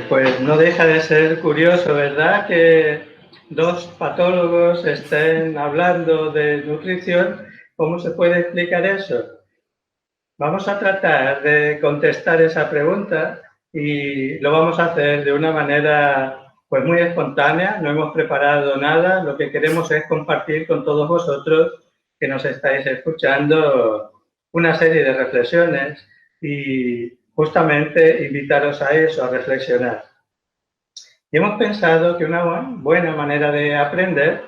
Pues no deja de ser curioso, ¿verdad? Que dos patólogos estén hablando de nutrición. ¿Cómo se puede explicar eso? Vamos a tratar de contestar esa pregunta y lo vamos a hacer de una manera pues muy espontánea. No hemos preparado nada. Lo que queremos es compartir con todos vosotros que nos estáis escuchando una serie de reflexiones y justamente invitaros a eso, a reflexionar. Y hemos pensado que una buena manera de aprender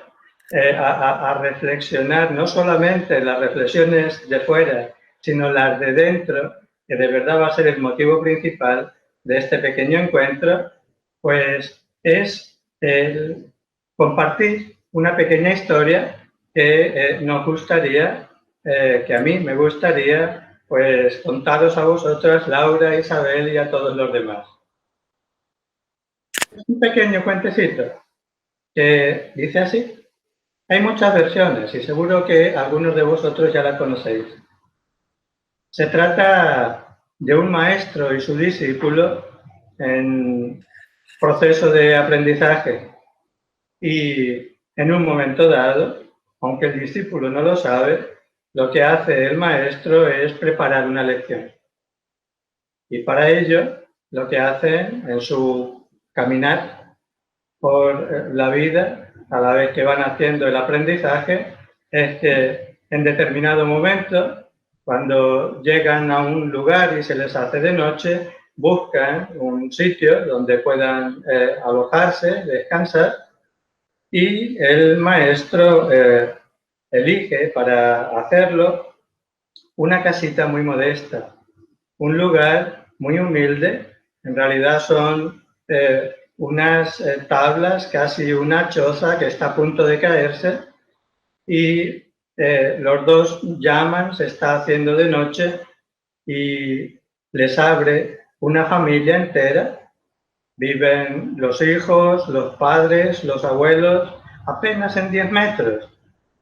a reflexionar, no solamente las reflexiones de fuera, sino las de dentro, que de verdad va a ser el motivo principal de este pequeño encuentro, pues es el compartir una pequeña historia que nos gustaría, que a mí me gustaría, pues contaros a vosotras, Laura, Isabel y a todos los demás. Es un pequeño cuentecito que dice así. Hay muchas versiones y seguro que algunos de vosotros ya la conocéis. Se trata de un maestro y su discípulo en proceso de aprendizaje y en un momento dado, aunque el discípulo no lo sabe, lo que hace el maestro es preparar una lección. Y para ello, lo que hacen en su caminar por la vida, a la vez que van haciendo el aprendizaje, es que en determinado momento, cuando llegan a un lugar y se les hace de noche, buscan un sitio donde puedan alojarse, descansar, y el maestro elige para hacerlo una casita muy modesta, un lugar muy humilde. En realidad son unas tablas, casi una choza que está a punto de caerse, y los dos llaman, se está haciendo de noche y les abre una familia entera. Viven los hijos, los padres, los abuelos, apenas en 10 metros,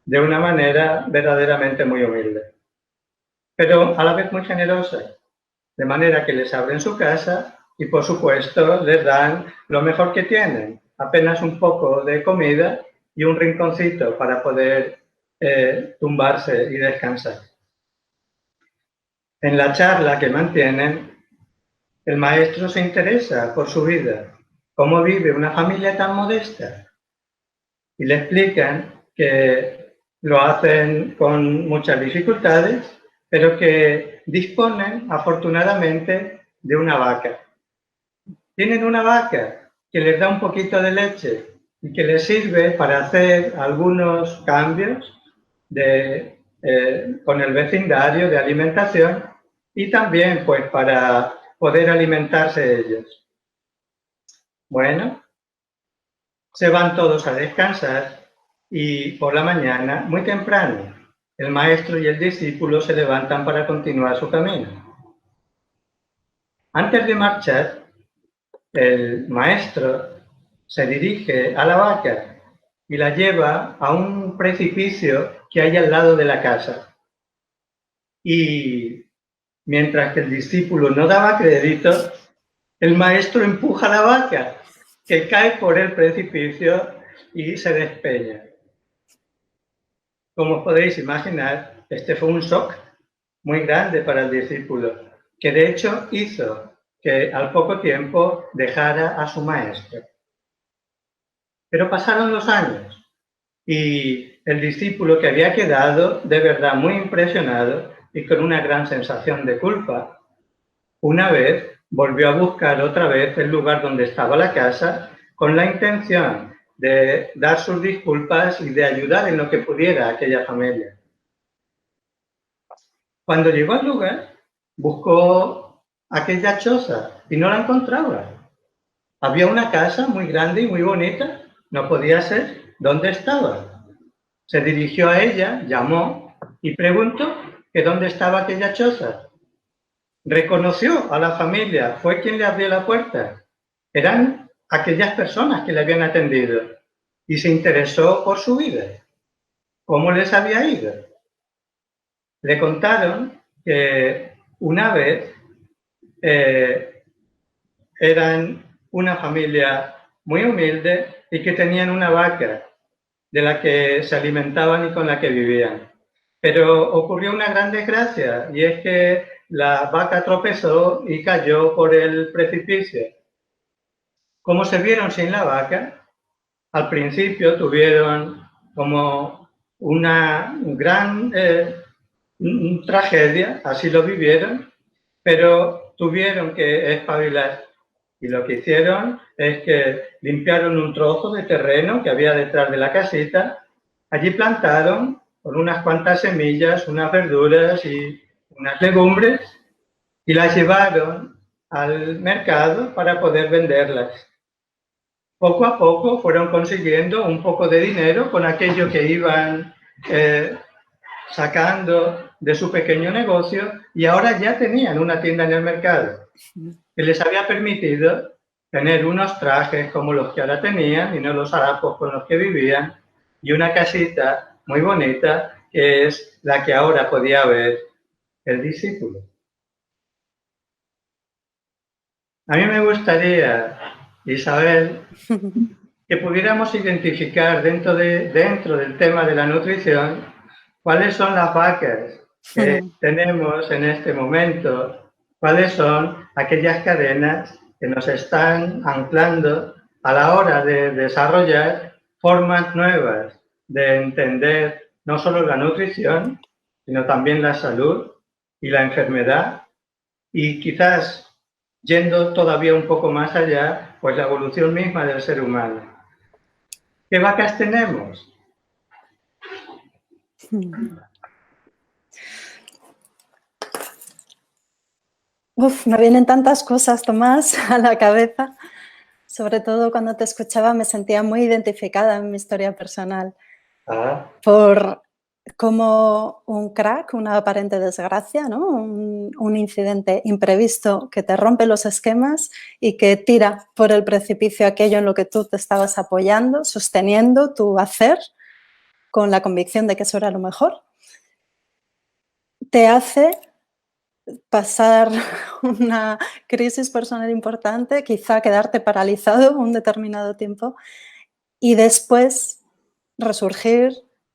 de una manera verdaderamente muy humilde, pero a la vez muy generosa. De manera que les abren su casa y, por supuesto, les dan lo mejor que tienen, apenas un poco de comida y un rinconcito para poder tumbarse y descansar. En la charla que mantienen, el maestro se interesa por su vida, cómo vive una familia tan modesta, y le explican que lo hacen con muchas dificultades, pero que disponen, afortunadamente, de una vaca. Tienen una vaca que les da un poquito de leche y que les sirve para hacer algunos cambios con el vecindario de alimentación y también pues para poder alimentarse ellos. Bueno, se van todos a descansar y por la mañana, muy temprano, el maestro y el discípulo se levantan para continuar su camino. Antes de marchar, el maestro se dirige a la vaca y la lleva a un precipicio que hay al lado de la casa. Y mientras que el discípulo no daba crédito, el maestro empuja a la vaca, que cae por el precipicio y se despeña. Como podéis imaginar, este fue un shock muy grande para el discípulo, que de hecho hizo que al poco tiempo dejara a su maestro. Pero pasaron los años y el discípulo, que había quedado de verdad muy impresionado y con una gran sensación de culpa, una vez volvió a buscar otra vez el lugar donde estaba la casa con la intención de dar sus disculpas y de ayudar en lo que pudiera a aquella familia. Cuando llegó al lugar, buscó aquella choza y no la encontraba. Había una casa muy grande y muy bonita, no podía ser. ¿Dónde estaba? Se dirigió a ella, llamó y preguntó que dónde estaba aquella choza. Reconoció a la familia, fue quien le abrió la puerta. Eran aquellas personas que le habían atendido y se interesó por su vida. ¿Cómo les había ido? Le contaron que una vez eran una familia muy humilde y que tenían una vaca de la que se alimentaban y con la que vivían. Pero ocurrió una gran desgracia y es que la vaca tropezó y cayó por el precipicio. Como se vieron sin la vaca, al principio tuvieron como una gran tragedia, así lo vivieron, pero tuvieron que espabilar. Y lo que hicieron es que limpiaron un trozo de terreno que había detrás de la casita, allí plantaron con unas cuantas semillas, unas verduras y unas legumbres y las llevaron al mercado para poder venderlas. Poco a poco fueron consiguiendo un poco de dinero con aquello que iban sacando de su pequeño negocio y ahora ya tenían una tienda en el mercado que les había permitido tener unos trajes como los que ahora tenían y no los harapos con los que vivían y una casita muy bonita que es la que ahora podía ver el discípulo. A mí me gustaría, Isabel, que pudiéramos identificar dentro del tema de la nutrición cuáles son las vacas que tenemos en este momento, cuáles son aquellas cadenas que nos están anclando a la hora de desarrollar formas nuevas de entender no solo la nutrición, sino también la salud y la enfermedad y quizás yendo todavía un poco más allá, pues la evolución misma del ser humano. ¿Qué vacas tenemos? Me vienen tantas cosas, Tomás, a la cabeza. Sobre todo cuando te escuchaba me sentía muy identificada en mi historia personal. Por como un crack, una aparente desgracia, ¿no? Un incidente imprevisto que te rompe los esquemas y que tira por el precipicio aquello en lo que tú te estabas apoyando, sosteniendo tu hacer con la convicción de que eso era lo mejor. Te hace pasar una crisis personal importante, quizá quedarte paralizado un determinado tiempo y después resurgir,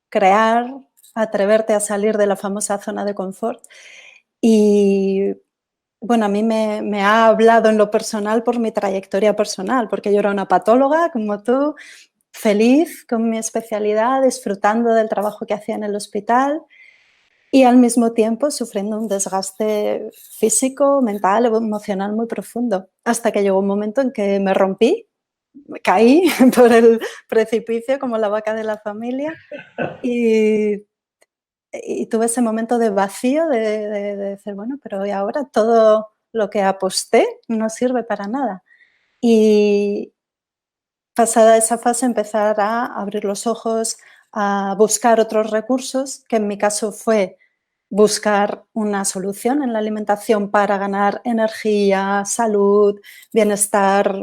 crear, atreverte a salir de la famosa zona de confort. Y bueno, a mí me ha hablado en lo personal por mi trayectoria personal, porque yo era una patóloga como tú, feliz con mi especialidad, disfrutando del trabajo que hacía en el hospital y al mismo tiempo sufriendo un desgaste físico, mental, emocional muy profundo, hasta que llegó un momento en que me rompí, me caí por el precipicio como la vaca de la familia y tuve ese momento de vacío de decir, bueno, pero ¿y ahora todo lo que aposté no sirve para nada? Y pasada esa fase empezar a abrir los ojos, a buscar otros recursos, que en mi caso fue buscar una solución en la alimentación para ganar energía, salud, bienestar a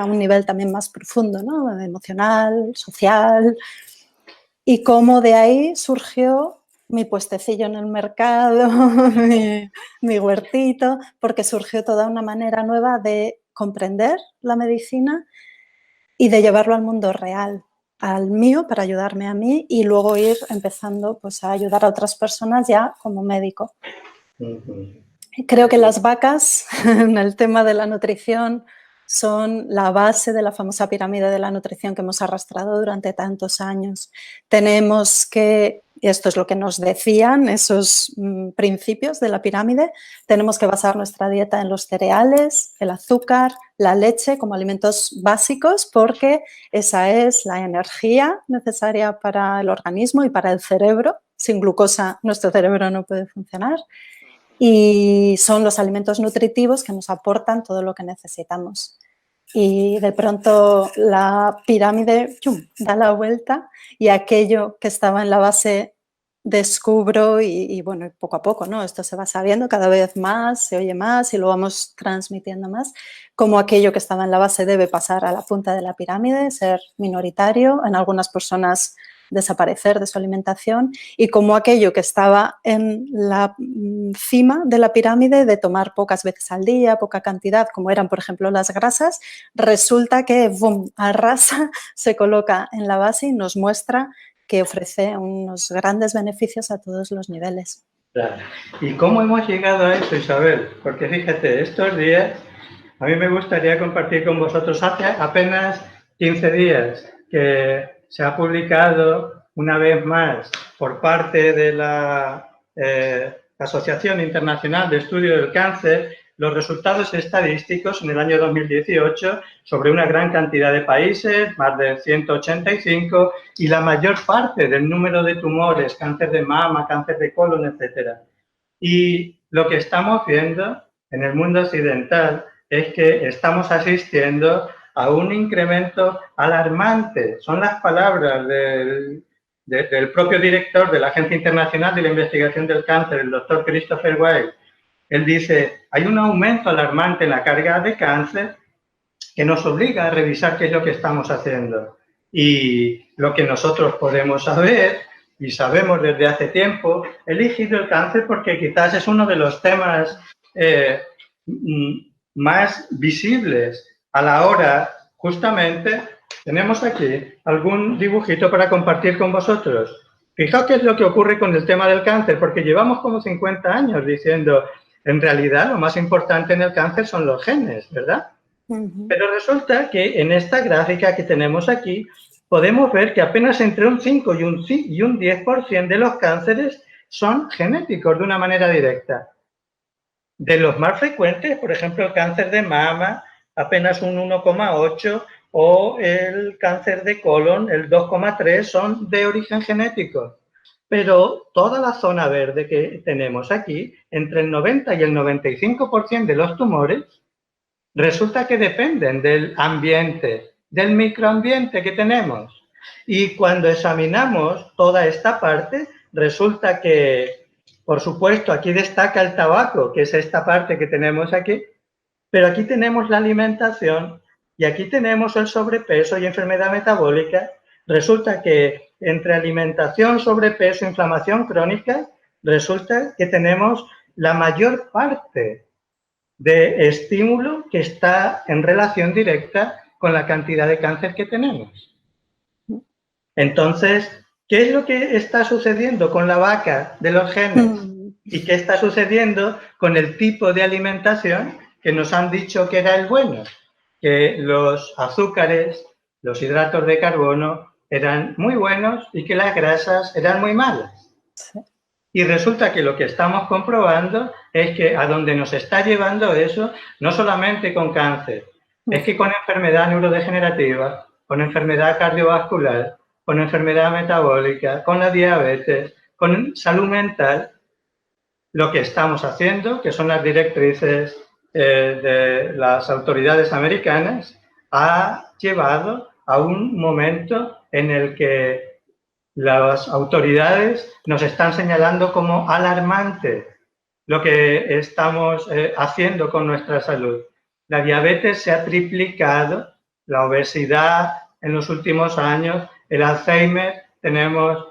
un nivel también más profundo, ¿no? Emocional, social. Y cómo de ahí surgió mi puestecillo en el mercado, mi huertito, porque surgió toda una manera nueva de comprender la medicina y de llevarlo al mundo real, al mío para ayudarme a mí y luego ir empezando pues, a ayudar a otras personas ya como médico. Creo que las vacas en el tema de la nutrición son la base de la famosa pirámide de la nutrición que hemos arrastrado durante tantos años. Tenemos que, y esto es lo que nos decían esos principios de la pirámide, tenemos que basar nuestra dieta en los cereales, el azúcar, la leche como alimentos básicos porque esa es la energía necesaria para el organismo y para el cerebro. Sin glucosa nuestro cerebro no puede funcionar. Y son los alimentos nutritivos que nos aportan todo lo que necesitamos. Y de pronto la pirámide da la vuelta y aquello que estaba en la base descubro y bueno, poco a poco, ¿no? Esto se va sabiendo cada vez más, se oye más y lo vamos transmitiendo más, como aquello que estaba en la base debe pasar a la punta de la pirámide, ser minoritario, en algunas personas desaparecer de su alimentación y cómo aquello que estaba en la cima de la pirámide de tomar pocas veces al día, poca cantidad, como eran, por ejemplo, las grasas, resulta que ¡bum!, arrasa, se coloca en la base y nos muestra que ofrece unos grandes beneficios a todos los niveles. Claro. ¿Y cómo hemos llegado a eso, Isabel? Porque fíjate, estos días a mí me gustaría compartir con vosotros, hace apenas 15 días que se ha publicado una vez más por parte de la Asociación Internacional de Estudio del Cáncer los resultados estadísticos en el año 2018 sobre una gran cantidad de países, más de 185, y la mayor parte del número de tumores, cáncer de mama, cáncer de colon, etc. Y lo que estamos viendo en el mundo occidental es que estamos asistiendo a un incremento alarmante. Son las palabras del propio director de la Agencia Internacional de la Investigación del Cáncer, el doctor Christopher Weil. Él dice, hay un aumento alarmante en la carga de cáncer que nos obliga a revisar qué es lo que estamos haciendo. Y lo que nosotros podemos saber, y sabemos desde hace tiempo, he elegido el cáncer porque quizás es uno de los temas más visibles a la hora, justamente, tenemos aquí algún dibujito para compartir con vosotros. Fijaos qué es lo que ocurre con el tema del cáncer, porque llevamos como 50 años diciendo, en realidad lo más importante en el cáncer son los genes, ¿verdad? Pero resulta que en esta gráfica que tenemos aquí, podemos ver que apenas entre un 5 y un 10% de los cánceres son genéticos de una manera directa. De los más frecuentes, por ejemplo, el cáncer de mama, apenas un 1,8%, o el cáncer de colon, el 2,3%, son de origen genético. Pero toda la zona verde que tenemos aquí, entre el 90 y el 95% de los tumores, resulta que dependen del ambiente, del microambiente que tenemos. Y cuando examinamos toda esta parte, resulta que, por supuesto, aquí destaca el tabaco, que es esta parte que tenemos aquí, pero aquí tenemos la alimentación y aquí tenemos el sobrepeso y enfermedad metabólica. Resulta que entre alimentación, sobrepeso, inflamación crónica, resulta que tenemos la mayor parte de estímulo que está en relación directa con la cantidad de cáncer que tenemos. Entonces, ¿qué es lo que está sucediendo con la vaca de los genes? ¿Y qué está sucediendo con el tipo de alimentación que nos han dicho que era el bueno? Que los azúcares, los hidratos de carbono eran muy buenos y que las grasas eran muy malas. Sí. Y resulta que lo que estamos comprobando es que a donde nos está llevando eso, no solamente con cáncer, es que con enfermedad neurodegenerativa, con enfermedad cardiovascular, con enfermedad metabólica, con la diabetes, con salud mental, lo que estamos haciendo, que son las directrices de las autoridades americanas, ha llevado a un momento en el que las autoridades nos están señalando como alarmante lo que estamos haciendo con nuestra salud. La diabetes se ha triplicado, la obesidad en los últimos años, el Alzheimer, tenemos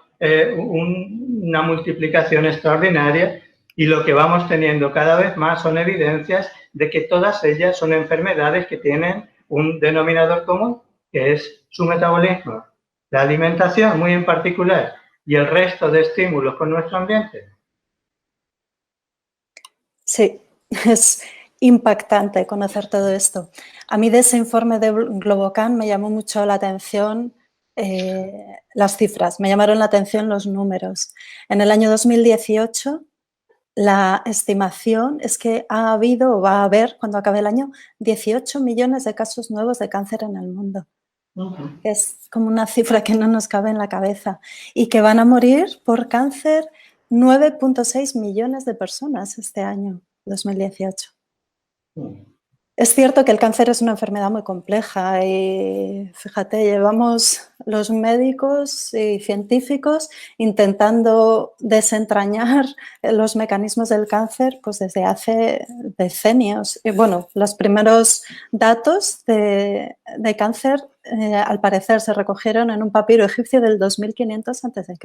una multiplicación extraordinaria y lo que vamos teniendo cada vez más son evidencias de que todas ellas son enfermedades que tienen un denominador común, que es su metabolismo. La alimentación, muy en particular, y el resto de estímulos con nuestro ambiente. Sí, es impactante conocer todo esto. A mí de ese informe de Globocan me llamó mucho la atención las cifras, me llamaron la atención los números. En el año 2018, la estimación es que ha habido o va a haber, cuando acabe el año, 18 millones de casos nuevos de cáncer en el mundo. Es como una cifra que no nos cabe en la cabeza. Y que van a morir por cáncer 9,6 millones de personas este año, 2018. Es cierto que el cáncer es una enfermedad muy compleja y fíjate, llevamos los médicos y científicos intentando desentrañar los mecanismos del cáncer pues desde hace decenios. Y bueno, los primeros datos de cáncer al parecer se recogieron en un papiro egipcio del 2500 a.C.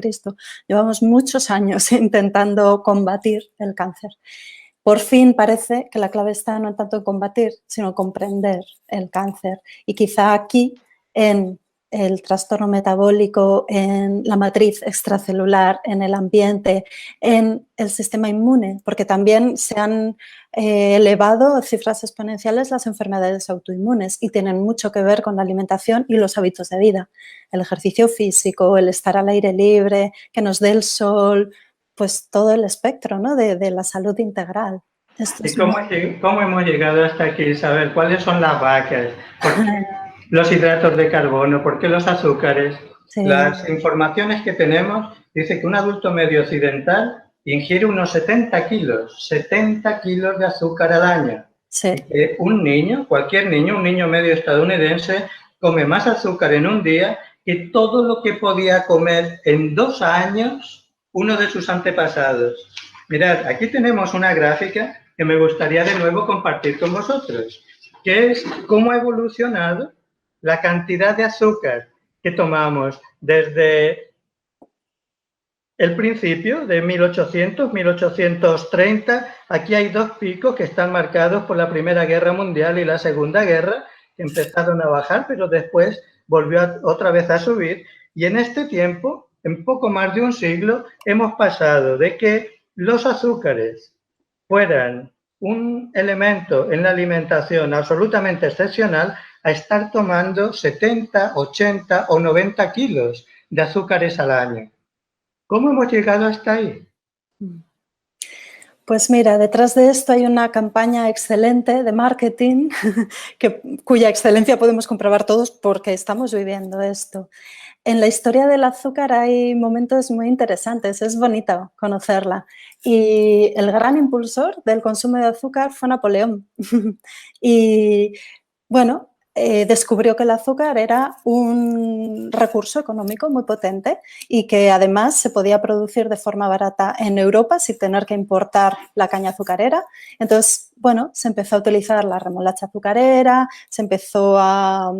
Llevamos muchos años intentando combatir el cáncer. Por fin parece que la clave está no tanto en combatir, sino en comprender el cáncer. Y quizá aquí, en el trastorno metabólico, en la matriz extracelular, en el ambiente, en el sistema inmune, porque también se han elevado a cifras exponenciales las enfermedades autoinmunes y tienen mucho que ver con la alimentación y los hábitos de vida. El ejercicio físico, el estar al aire libre, que nos dé el sol, pues todo el espectro, ¿no? de la salud integral. ¿Y cómo hemos llegado hasta aquí, Isabel? ¿Cuáles son las vacas? ¿Por qué los hidratos de carbono? ¿Por qué los azúcares? Sí. Las informaciones que tenemos dice que un adulto medio occidental ingiere unos 70 kilos de azúcar al año. Sí. Un niño, cualquier niño, un niño medio estadounidense, come más azúcar en un día que todo lo que podía comer en 2 años uno de sus antepasados. Mirad, aquí tenemos una gráfica que me gustaría de nuevo compartir con vosotros, que es cómo ha evolucionado la cantidad de azúcar que tomamos desde el principio de 1800, 1830. Aquí hay 2 picos que están marcados por la Primera Guerra Mundial y la Segunda Guerra, que empezaron a bajar, pero después volvió otra vez a subir. Y en este tiempo, en poco más de un siglo, hemos pasado de que los azúcares fueran un elemento en la alimentación absolutamente excepcional a estar tomando 70, 80 o 90 kilos de azúcares al año. ¿Cómo hemos llegado hasta ahí? Pues mira, detrás de esto hay una campaña excelente de marketing cuya excelencia podemos comprobar todos porque estamos viviendo esto. En la historia del azúcar hay momentos muy interesantes, es bonito conocerla. Y el gran impulsor del consumo de azúcar fue Napoleón. Y bueno, descubrió que el azúcar era un recurso económico muy potente y que además se podía producir de forma barata en Europa sin tener que importar la caña azucarera. Entonces, bueno, se empezó a utilizar la remolacha azucarera, se empezó a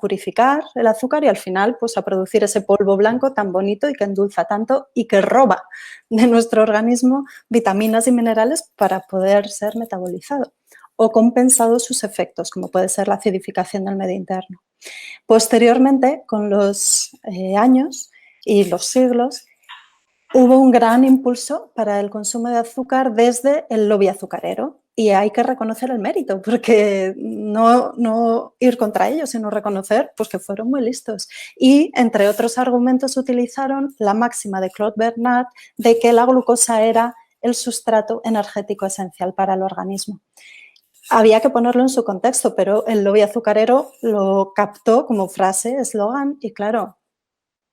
purificar el azúcar y al final pues, a producir ese polvo blanco tan bonito y que endulza tanto y que roba de nuestro organismo vitaminas y minerales para poder ser metabolizado o compensado sus efectos, como puede ser la acidificación del medio interno. Posteriormente, con los años y los siglos, hubo un gran impulso para el consumo de azúcar desde el lobby azucarero y hay que reconocer el mérito, porque no ir contra ellos, sino reconocer pues, que fueron muy listos. Y, entre otros argumentos, utilizaron la máxima de Claude Bernard de que la glucosa era el sustrato energético esencial para el organismo. Había que ponerlo en su contexto, pero el lobby azucarero lo captó como frase, eslogan, y claro,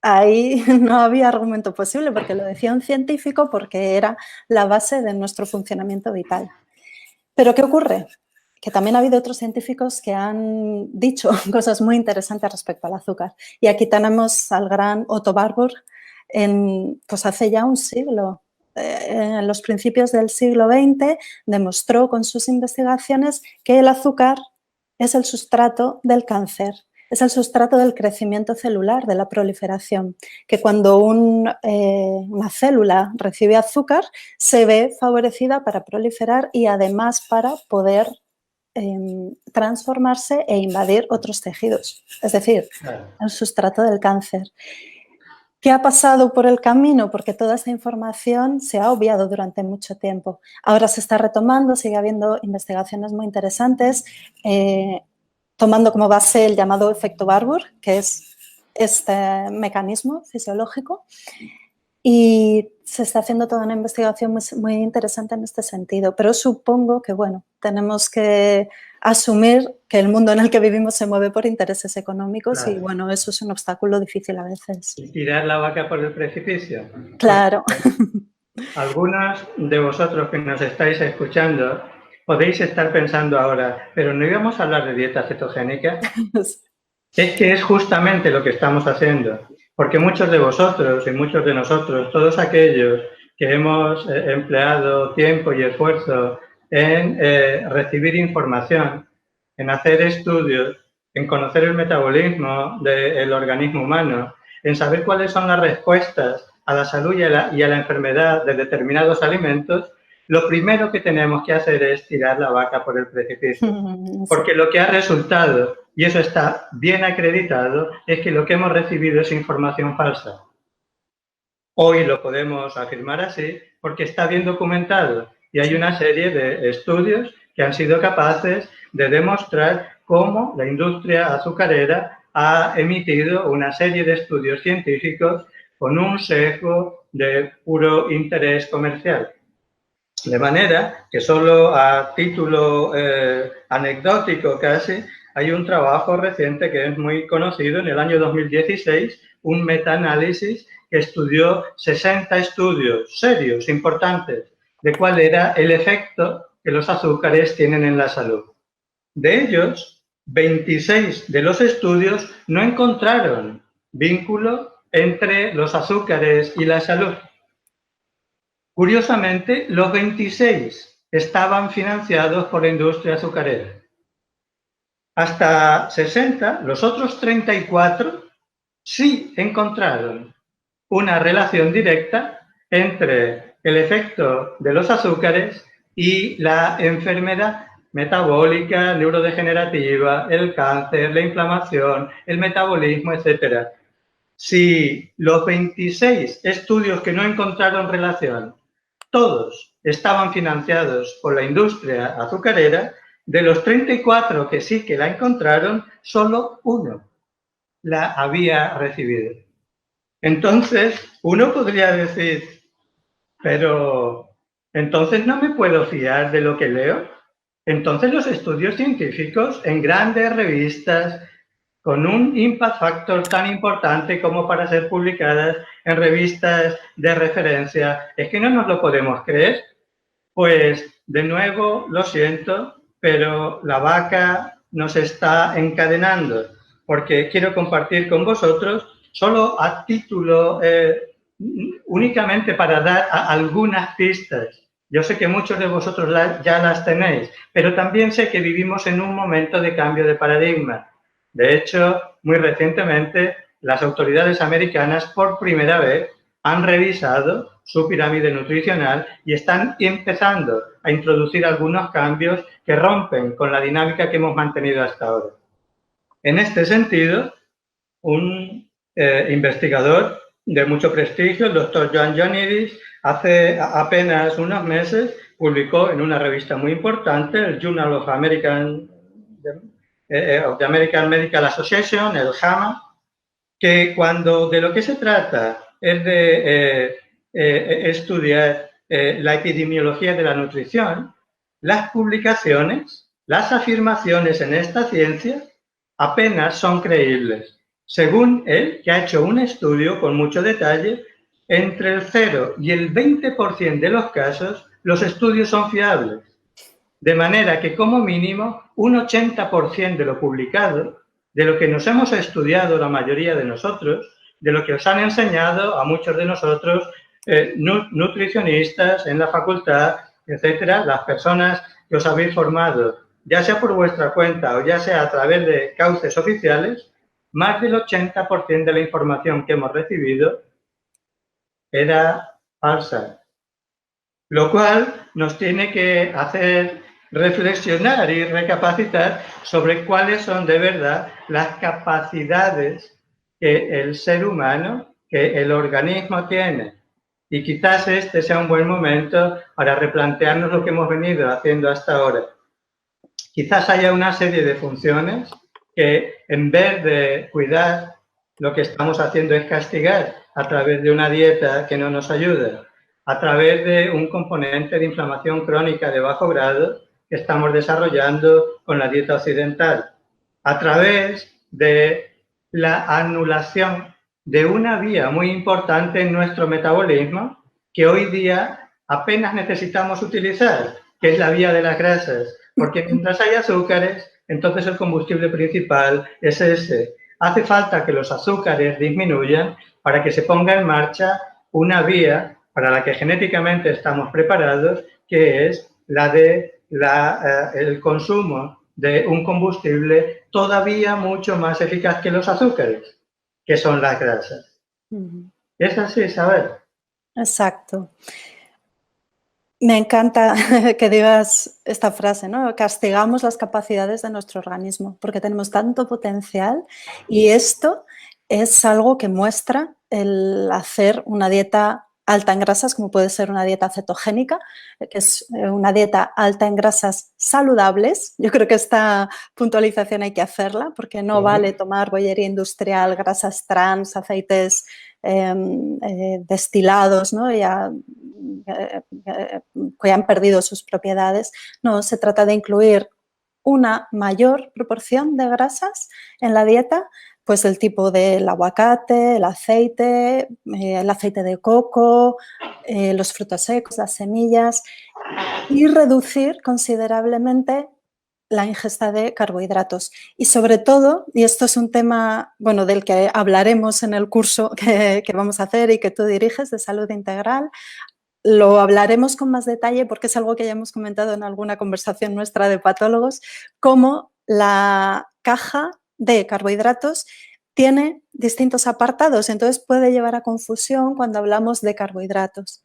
ahí no había argumento posible porque lo decía un científico, porque era la base de nuestro funcionamiento vital. Pero ¿qué ocurre? Que también ha habido otros científicos que han dicho cosas muy interesantes respecto al azúcar. Y aquí tenemos al gran Otto Warburg, pues hace ya un siglo. En los principios del siglo XX demostró con sus investigaciones que el azúcar es el sustrato del cáncer, es el sustrato del crecimiento celular, de la proliferación, que cuando una célula recibe azúcar se ve favorecida para proliferar y además para poder transformarse e invadir otros tejidos, es decir, el sustrato del cáncer. ¿Qué ha pasado por el camino? Porque toda esta información se ha obviado durante mucho tiempo. Ahora se está retomando, sigue habiendo investigaciones muy interesantes, tomando como base el llamado efecto Warburg, que es este mecanismo fisiológico, y se está haciendo toda una investigación muy interesante en este sentido. Pero supongo que, bueno, tenemos que asumir que el mundo en el que vivimos se mueve por intereses económicos y, bueno, eso es un obstáculo difícil a veces. ¿Y tirar la vaca por el precipicio? Claro. Algunos de vosotros que nos estáis escuchando podéis estar pensando ahora, pero ¿no íbamos a hablar de dieta cetogénica? Es que es justamente lo que estamos haciendo, porque muchos de vosotros y muchos de nosotros, todos aquellos que hemos empleado tiempo y esfuerzo en recibir información, en hacer estudios, en conocer el metabolismo del organismo humano, en saber cuáles son las respuestas a la salud y a la enfermedad de determinados alimentos, lo primero que tenemos que hacer es tirar la vaca por el precipicio. Porque lo que ha resultado, y eso está bien acreditado, es que lo que hemos recibido es información falsa. Hoy lo podemos afirmar así porque está bien documentado y hay una serie de estudios que han sido capaces de demostrar cómo la industria azucarera ha emitido una serie de estudios científicos con un sesgo de puro interés comercial. De manera que solo a título anecdótico casi, hay un trabajo reciente que es muy conocido en el año 2016, un metaanálisis que estudió 60 estudios serios, importantes, de cuál era el efecto que los azúcares tienen en la salud. De ellos, 26 de los estudios no encontraron vínculo entre los azúcares y la salud. Curiosamente, los 26 estaban financiados por la industria azucarera. Hasta 60, los otros 34 sí encontraron una relación directa entre el efecto de los azúcares y la enfermedad metabólica, neurodegenerativa, el cáncer, la inflamación, el metabolismo, etc. Si los 26 estudios que no encontraron relación, todos estaban financiados por la industria azucarera, de los 34 que sí que la encontraron, solo uno la había recibido. Entonces, uno podría decir, pero entonces no me puedo fiar de lo que leo. Entonces los estudios científicos en grandes revistas con un impact factor tan importante como para ser publicadas en revistas de referencia, ¿es que no nos lo podemos creer? Pues, de nuevo, lo siento, pero la vaca nos está encadenando, porque quiero compartir con vosotros, solo a título, únicamente para dar algunas pistas. Yo sé que muchos de vosotros ya las tenéis, pero también sé que vivimos en un momento de cambio de paradigma. De hecho, muy recientemente, las autoridades americanas, por primera vez, han revisado su pirámide nutricional y están empezando a introducir algunos cambios que rompen con la dinámica que hemos mantenido hasta ahora. En este sentido, un investigador de mucho prestigio, el doctor Joan Ioannidis, hace apenas unos meses publicó en una revista muy importante, el Journal of the American Medical Association, el JAMA, que cuando de lo que se trata es de estudiar la epidemiología de la nutrición, las publicaciones, las afirmaciones en esta ciencia apenas son creíbles. Según él, que ha hecho un estudio con mucho detalle, entre el 0 y el 20% de los casos, los estudios son fiables. De manera que, como mínimo, un 80% de lo publicado, de lo que nos hemos estudiado la mayoría de nosotros, de lo que os han enseñado a muchos de nosotros, nutricionistas en la facultad, etcétera, las personas que os habéis formado, ya sea por vuestra cuenta o ya sea a través de cauces oficiales, más del 80% de la información que hemos recibido era falsa. Lo cual nos tiene que hacer reflexionar y recapacitar sobre cuáles son de verdad las capacidades que el ser humano, que el organismo tiene. Y quizás este sea un buen momento para replantearnos lo que hemos venido haciendo hasta ahora. Quizás haya una serie de funciones que, en vez de cuidar, lo que estamos haciendo es castigar a través de una dieta que no nos ayuda, a través de un componente de inflamación crónica de bajo grado que estamos desarrollando con la dieta occidental, a través de la anulación de una vía muy importante en nuestro metabolismo que hoy día apenas necesitamos utilizar, que es la vía de las grasas, porque mientras hay azúcares, entonces el combustible principal es ese. Hace falta que los azúcares disminuyan para que se ponga en marcha una vía para la que genéticamente estamos preparados, que es la de el consumo de un combustible todavía mucho más eficaz que los azúcares, que son las grasas. Es así, ¿sabes? Exacto. Me encanta que digas esta frase, ¿no? Castigamos las capacidades de nuestro organismo porque tenemos tanto potencial y esto es algo que muestra el hacer una dieta alta en grasas, como puede ser una dieta cetogénica, que es una dieta alta en grasas saludables. Yo creo que esta puntualización hay que hacerla porque no vale tomar bollería industrial, grasas trans, aceites destilados, ¿no? Que han perdido sus propiedades. No, se trata de incluir una mayor proporción de grasas en la dieta, pues del tipo del aguacate, el aceite de coco, los frutos secos, las semillas, y reducir considerablemente la ingesta de carbohidratos. Y sobre todo, y esto es un tema, bueno, del que hablaremos en el curso que vamos a hacer y que tú diriges de salud integral, lo hablaremos con más detalle porque es algo que ya hemos comentado en alguna conversación nuestra de patólogos, cómo la caja de carbohidratos tiene distintos apartados, entonces puede llevar a confusión cuando hablamos de carbohidratos.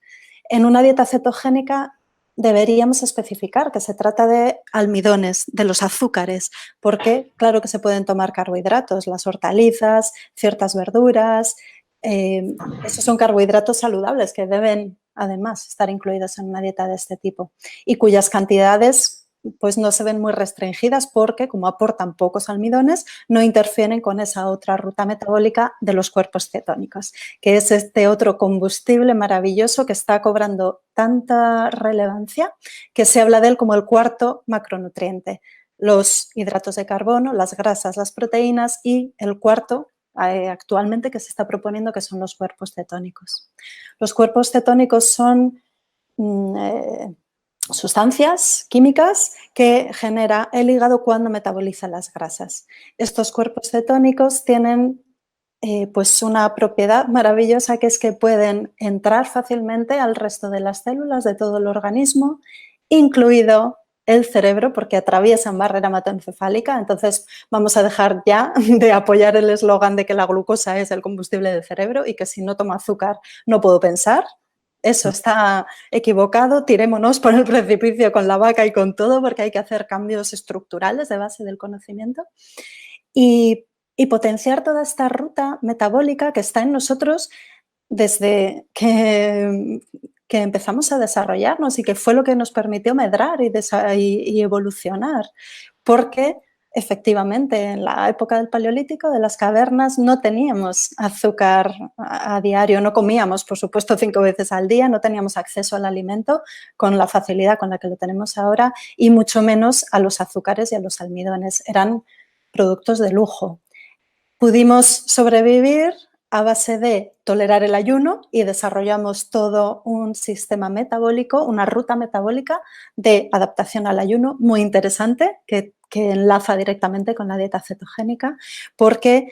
En una dieta cetogénica deberíamos especificar que se trata de almidones, de los azúcares, porque claro que se pueden tomar carbohidratos, las hortalizas, ciertas verduras, esos son carbohidratos saludables que deben además estar incluidos en una dieta de este tipo y cuyas cantidades pues no se ven muy restringidas porque como aportan pocos almidones no interfieren con esa otra ruta metabólica de los cuerpos cetónicos, que es este otro combustible maravilloso que está cobrando tanta relevancia que se habla de él como el cuarto macronutriente. Los hidratos de carbono, las grasas, las proteínas y el cuarto actualmente que se está proponiendo que son los cuerpos cetónicos. Los cuerpos cetónicos son sustancias químicas que genera el hígado cuando metaboliza las grasas. Estos cuerpos cetónicos tienen pues una propiedad maravillosa que es que pueden entrar fácilmente al resto de las células de todo el organismo, incluido el cerebro porque atraviesan barrera hematoencefálica, entonces vamos a dejar ya de apoyar el eslogan de que la glucosa es el combustible del cerebro y que si no tomo azúcar no puedo pensar. Eso está equivocado, tirémonos por el precipicio con la vaca y con todo porque hay que hacer cambios estructurales de base del conocimiento y potenciar toda esta ruta metabólica que está en nosotros desde que empezamos a desarrollarnos y que fue lo que nos permitió medrar y evolucionar, porque efectivamente en la época del Paleolítico, de las cavernas, no teníamos azúcar a diario, no comíamos, por supuesto, 5 veces al día, no teníamos acceso al alimento con la facilidad con la que lo tenemos ahora y mucho menos a los azúcares y a los almidones, eran productos de lujo. Pudimos sobrevivir a base de tolerar el ayuno y desarrollamos todo un sistema metabólico, una ruta metabólica de adaptación al ayuno muy interesante que enlaza directamente con la dieta cetogénica porque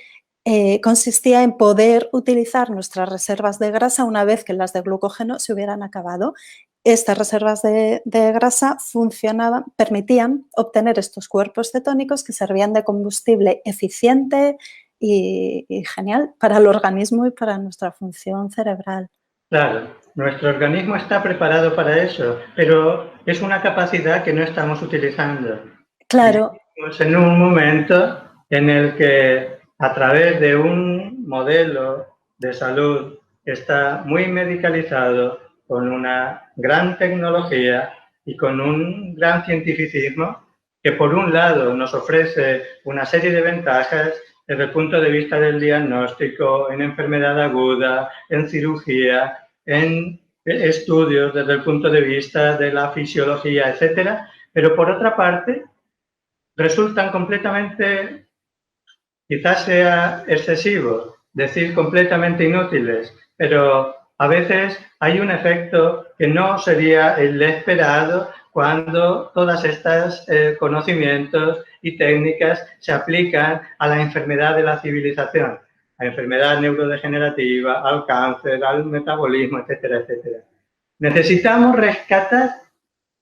consistía en poder utilizar nuestras reservas de grasa una vez que las de glucógeno se hubieran acabado. Estas reservas de grasa permitían obtener estos cuerpos cetónicos que servían de combustible eficiente y genial para el organismo y para nuestra función cerebral. Claro, nuestro organismo está preparado para eso, pero es una capacidad que no estamos utilizando. Claro. Estamos en un momento en el que a través de un modelo de salud que está muy medicalizado, con una gran tecnología y con un gran cientificismo, que por un lado nos ofrece una serie de ventajas desde el punto de vista del diagnóstico, en enfermedad aguda, en cirugía, en estudios desde el punto de vista de la fisiología, etcétera, pero por otra parte resultan completamente, quizás sea excesivo decir completamente inútiles, pero a veces hay un efecto que no sería el esperado cuando todas estas conocimientos y técnicas se aplican a la enfermedad de la civilización, a la enfermedad neurodegenerativa, al cáncer, al metabolismo, etcétera, etcétera. Necesitamos rescatar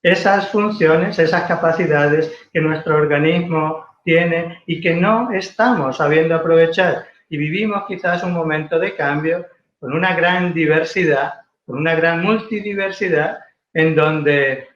esas funciones, esas capacidades que nuestro organismo tiene y que no estamos sabiendo aprovechar. Y vivimos quizás un momento de cambio con una gran diversidad, con una gran multidiversidad, en donde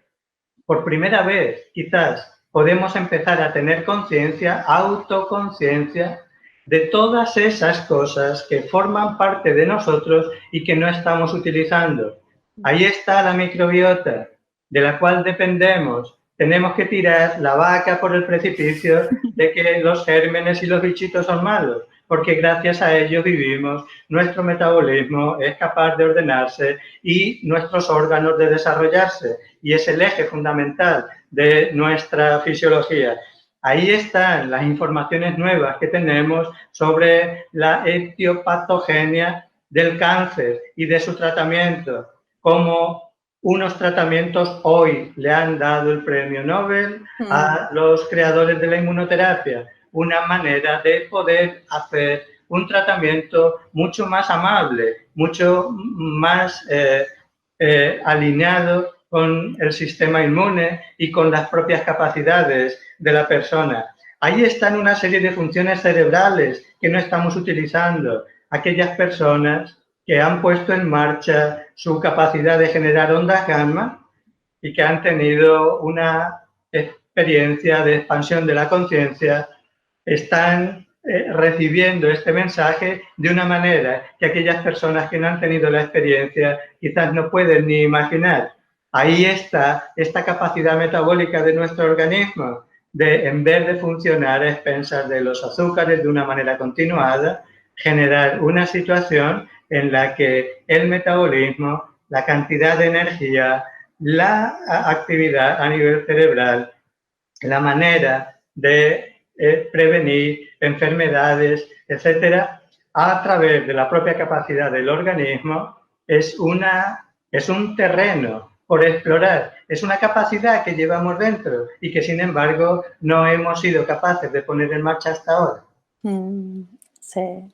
por primera vez quizás podemos empezar a tener conciencia, autoconciencia, de todas esas cosas que forman parte de nosotros y que no estamos utilizando. Ahí está la microbiota, de la cual dependemos. Tenemos que tirar la vaca por el precipicio de que los gérmenes y los bichitos son malos, porque gracias a ellos vivimos, nuestro metabolismo es capaz de ordenarse y nuestros órganos de desarrollarse, y es el eje fundamental de nuestra fisiología. Ahí están las informaciones nuevas que tenemos sobre la etiopatogenia del cáncer y de su tratamiento, como unos tratamientos hoy le han dado el premio Nobel a los creadores de la inmunoterapia, una manera de poder hacer un tratamiento mucho más amable, mucho más alineado con el sistema inmune y con las propias capacidades de la persona. Ahí están una serie de funciones cerebrales que no estamos utilizando. Aquellas personas que han puesto en marcha su capacidad de generar ondas gamma y que han tenido una experiencia de expansión de la conciencia, están recibiendo este mensaje de una manera que aquellas personas que no han tenido la experiencia quizás no pueden ni imaginar. Ahí está esta capacidad metabólica de nuestro organismo de, en vez de funcionar a expensas de los azúcares de una manera continuada, generar una situación en la que el metabolismo, la cantidad de energía, la actividad a nivel cerebral, la manera de prevenir enfermedades, etcétera, a través de la propia capacidad del organismo, es un terreno por explorar, es una capacidad que llevamos dentro y que, sin embargo, no hemos sido capaces de poner en marcha hasta ahora. Sí.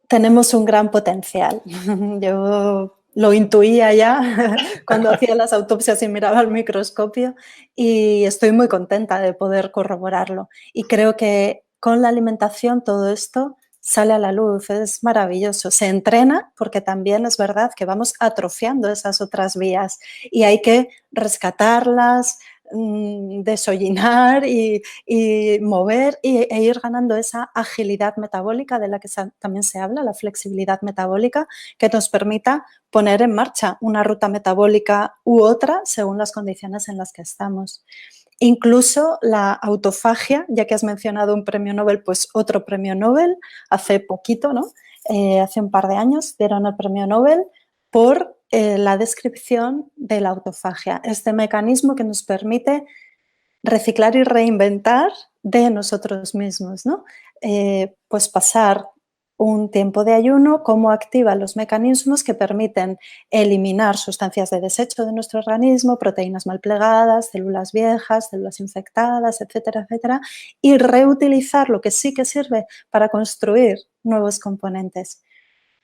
Tenemos un gran potencial. Yo lo intuía ya cuando hacía las autopsias y miraba al microscopio, y estoy muy contenta de poder corroborarlo. Y creo que con la alimentación todo esto sale a la luz, es maravilloso. Se entrena porque también es verdad que vamos atrofiando esas otras vías y hay que rescatarlas, desollinar y mover e ir ganando esa agilidad metabólica de la que también se habla, la flexibilidad metabólica, que nos permita poner en marcha una ruta metabólica u otra según las condiciones en las que estamos. Incluso la autofagia, ya que has mencionado un premio Nobel, pues otro premio Nobel, hace poquito, ¿no? Hace un par de años dieron el premio Nobel por la descripción de la autofagia, este mecanismo que nos permite reciclar y reinventar de nosotros mismos, ¿no? Pues pasar un tiempo de ayuno, cómo activa los mecanismos que permiten eliminar sustancias de desecho de nuestro organismo, proteínas mal plegadas, células viejas, células infectadas, etcétera, etcétera, y reutilizar lo que sí que sirve para construir nuevos componentes.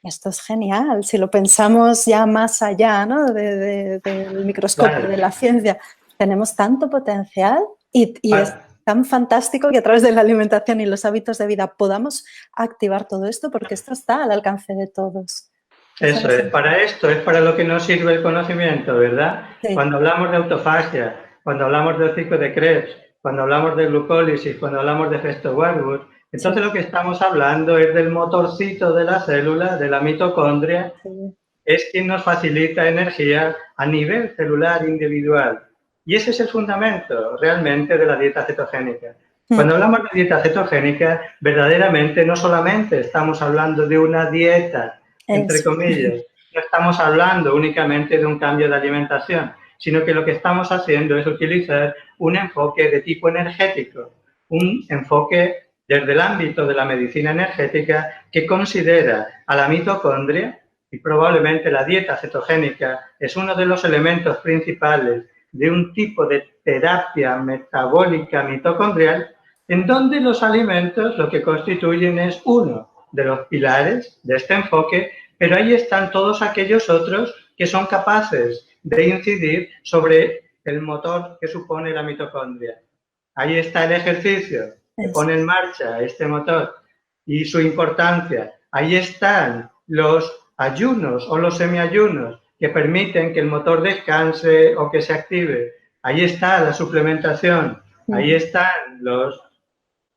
Esto es genial, si lo pensamos ya más allá, ¿no? del microscopio, claro, de la ciencia. Tenemos tanto potencial y es tan fantástico que a través de la alimentación y los hábitos de vida podamos activar todo esto, porque esto está al alcance de todos. Eso es, para esto es para lo que nos sirve el conocimiento, ¿verdad? Sí. Cuando hablamos de autofagia, cuando hablamos del ciclo de Krebs, cuando hablamos de glucólisis, cuando hablamos de efecto Warburg, entonces sí, lo que estamos hablando es del motorcito de la célula, de la mitocondria, sí, es quien nos facilita energía a nivel celular individual. Y ese es el fundamento realmente de la dieta cetogénica. Cuando hablamos de dieta cetogénica, verdaderamente no solamente estamos hablando de una dieta, entre comillas, no estamos hablando únicamente de un cambio de alimentación, sino que lo que estamos haciendo es utilizar un enfoque de tipo energético, un enfoque desde el ámbito de la medicina energética que considera a la mitocondria, y probablemente la dieta cetogénica es uno de los elementos principales de un tipo de terapia metabólica mitocondrial en donde los alimentos lo que constituyen es uno de los pilares de este enfoque, pero ahí están todos aquellos otros que son capaces de incidir sobre el motor que supone la mitocondria. Ahí está el ejercicio que pone en marcha este motor y su importancia. Ahí están los ayunos o los semiayunos que permiten que el motor descanse o que se active. Ahí está la suplementación. Ahí están los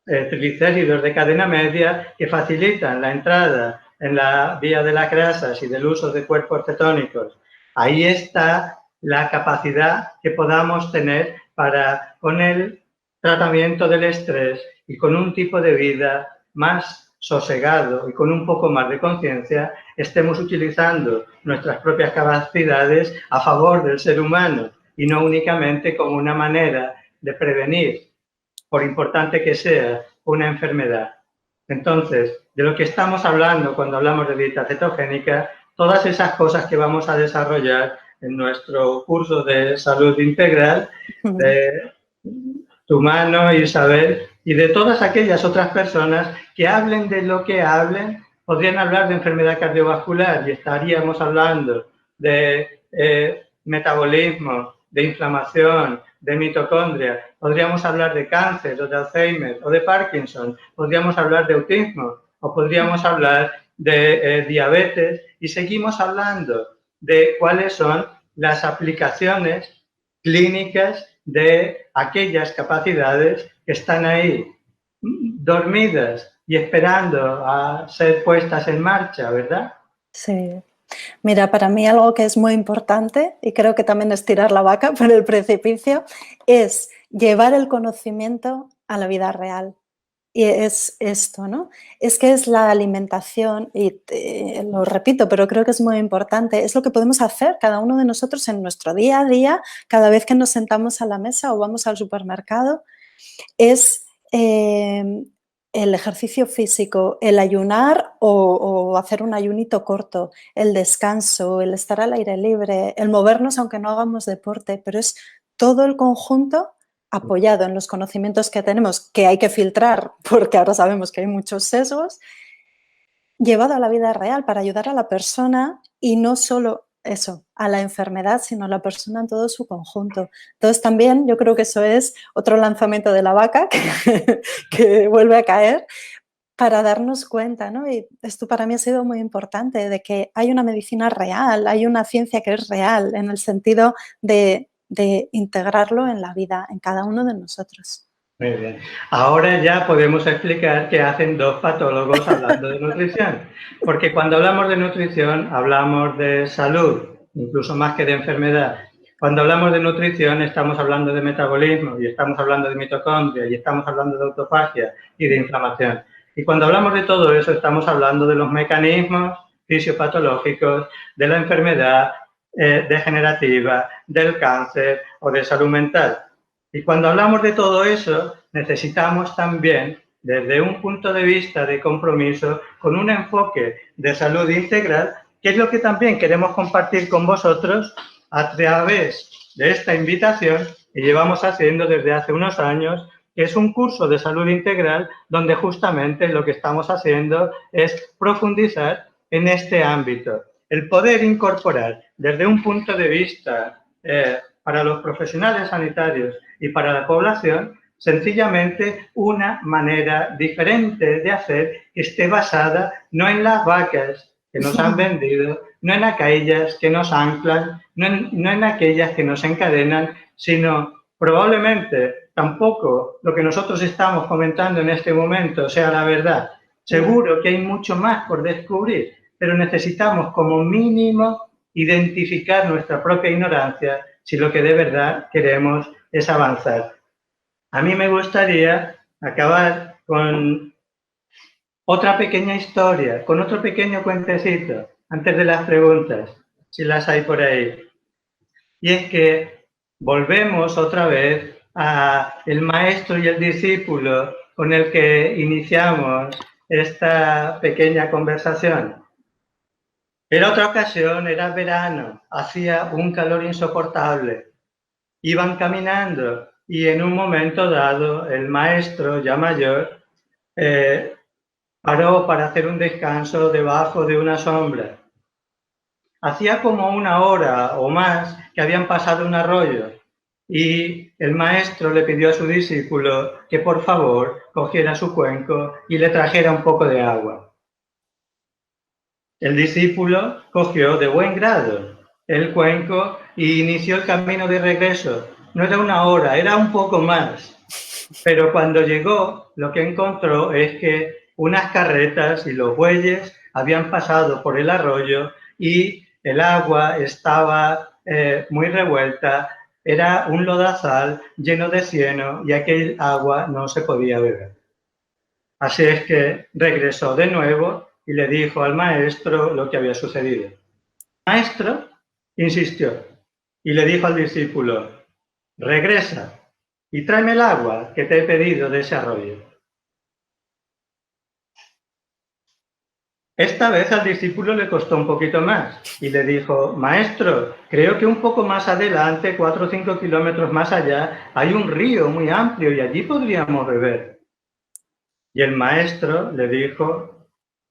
triglicéridos de cadena media que facilitan la entrada en la vía de las grasas y del uso de cuerpos cetónicos. Ahí está la capacidad que podamos tener para, con el tratamiento del estrés y con un tipo de vida más sosegado y con un poco más de conciencia, estemos utilizando nuestras propias capacidades a favor del ser humano y no únicamente como una manera de prevenir, por importante que sea, una enfermedad. Entonces, de lo que estamos hablando cuando hablamos de dieta cetogénica, todas esas cosas que vamos a desarrollar en nuestro curso de salud integral, de tu mano, Isabel, y de todas aquellas otras personas que hablen de lo que hablen, podrían hablar de enfermedad cardiovascular y estaríamos hablando de metabolismo, de inflamación, de mitocondria, podríamos hablar de cáncer o de Alzheimer o de Parkinson, podríamos hablar de autismo o podríamos hablar de diabetes y seguimos hablando de cuáles son las aplicaciones clínicas de aquellas capacidades que están ahí dormidas y esperando a ser puestas en marcha, ¿verdad? Sí. Mira, para mí algo que es muy importante, y creo que también es tirar la vaca por el precipicio, es llevar el conocimiento a la vida real. Y es esto, ¿no? Es que es la alimentación, y lo repito, pero creo que es muy importante, es lo que podemos hacer cada uno de nosotros en nuestro día a día, cada vez que nos sentamos a la mesa o vamos al supermercado, es el ejercicio físico, el ayunar o hacer un ayunito corto, el descanso, el estar al aire libre, el movernos aunque no hagamos deporte, pero es todo el conjunto apoyado en los conocimientos que tenemos, que hay que filtrar porque ahora sabemos que hay muchos sesgos, llevado a la vida real para ayudar a la persona y no solo eso, a la enfermedad, sino a la persona en todo su conjunto. Entonces también yo creo que eso es otro lanzamiento de la vaca que vuelve a caer para darnos cuenta, ¿no? Y esto para mí ha sido muy importante, de que hay una medicina real, hay una ciencia que es real en el sentido de integrarlo en la vida, en cada uno de nosotros. Muy bien. Ahora ya podemos explicar qué hacen dos patólogos hablando de nutrición. Porque cuando hablamos de nutrición, hablamos de salud, incluso más que de enfermedad. Cuando hablamos de nutrición, estamos hablando de metabolismo, y estamos hablando de mitocondria, y estamos hablando de autofagia y de inflamación. Y cuando hablamos de todo eso, estamos hablando de los mecanismos fisiopatológicos de la enfermedad degenerativa, del cáncer o de salud mental. Y cuando hablamos de todo eso, necesitamos también, desde un punto de vista de compromiso, con un enfoque de salud integral, que es lo que también queremos compartir con vosotros a través de esta invitación que llevamos haciendo desde hace unos años, que es un curso de salud integral donde justamente lo que estamos haciendo es profundizar en este ámbito. El poder incorporar desde un punto de vista para los profesionales sanitarios y para la población, sencillamente una manera diferente de hacer que esté basada no en las vacas que nos han vendido, no en aquellas que nos anclan, no en aquellas que nos encadenan, sino probablemente tampoco lo que nosotros estamos comentando en este momento sea la verdad. Seguro que hay mucho más por descubrir, pero necesitamos como mínimo identificar nuestra propia ignorancia si lo que de verdad queremos es avanzar. A mí me gustaría acabar con otra pequeña historia, con otro pequeño cuentecito, antes de las preguntas, si las hay por ahí. Y es que volvemos otra vez a el maestro y el discípulo con el que iniciamos esta pequeña conversación. Era otra ocasión, era verano, hacía un calor insoportable. iban caminando y en un momento dado el maestro, ya mayor, paró para hacer un descanso debajo de una sombra. Hacía como 1 hora o más que habían pasado un arroyo y el maestro le pidió a su discípulo que por favor cogiera su cuenco y le trajera un poco de agua. El discípulo cogió de buen grado el cuenco y inició el camino de regreso. No era 1 hora, era un poco más. Pero cuando llegó, lo que encontró es que unas carretas y los bueyes habían pasado por el arroyo y el agua estaba muy revuelta, era un lodazal lleno de cieno y aquel agua no se podía beber. Así es que regresó de nuevo y le dijo al maestro lo que había sucedido. El maestro insistió y le dijo al discípulo, regresa y tráeme el agua que te he pedido de ese arroyo. Esta vez al discípulo le costó un poquito más y le dijo, maestro, creo que un poco más adelante, 4 o 5 kilómetros más allá, hay un río muy amplio y allí podríamos beber. Y el maestro le dijo,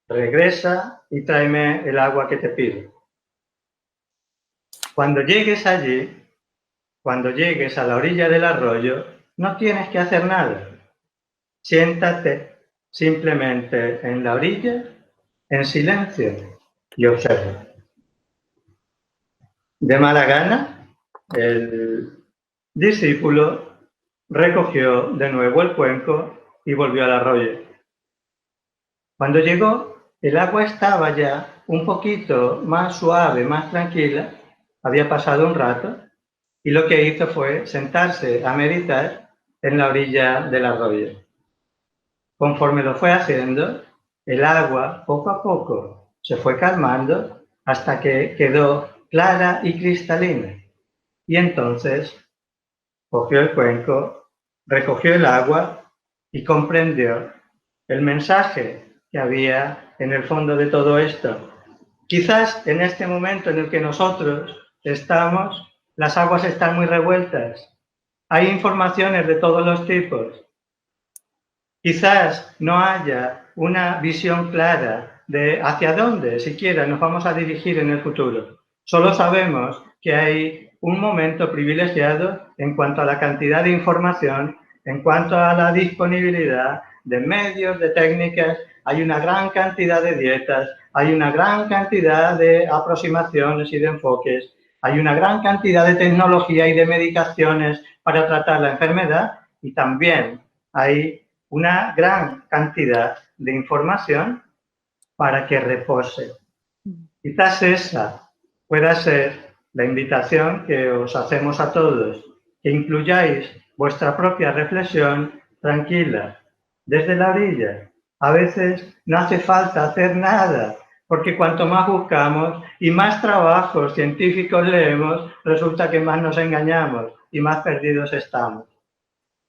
regresa y tráeme el agua que te pido. Cuando llegues allí, cuando llegues a la orilla del arroyo, no tienes que hacer nada. Siéntate simplemente en la orilla, en silencio, y observa. De mala gana, el discípulo recogió de nuevo el cuenco y volvió al arroyo. Cuando llegó, el agua estaba ya un poquito más suave, más tranquila, había pasado un rato, y lo que hizo fue sentarse a meditar en la orilla del arroyo. Conforme lo fue haciendo, el agua poco a poco se fue calmando hasta que quedó clara y cristalina. Y entonces cogió el cuenco, recogió el agua y comprendió el mensaje que había en el fondo de todo esto. Quizás en este momento en el que nosotros estamos, las aguas están muy revueltas. Hay informaciones de todos los tipos. Quizás no haya una visión clara de hacia dónde siquiera nos vamos a dirigir en el futuro. Solo sabemos que hay un momento privilegiado en cuanto a la cantidad de información, en cuanto a la disponibilidad de medios, de técnicas, hay una gran cantidad de dietas, hay una gran cantidad de aproximaciones y de enfoques, hay una gran cantidad de tecnología y de medicaciones para tratar la enfermedad y también hay una gran cantidad de información para que repose. Quizás esa pueda ser la invitación que os hacemos a todos, que incluyáis vuestra propia reflexión tranquila, desde la orilla. A veces no hace falta hacer nada, porque cuanto más buscamos y más trabajos científicos leemos, resulta que más nos engañamos y más perdidos estamos.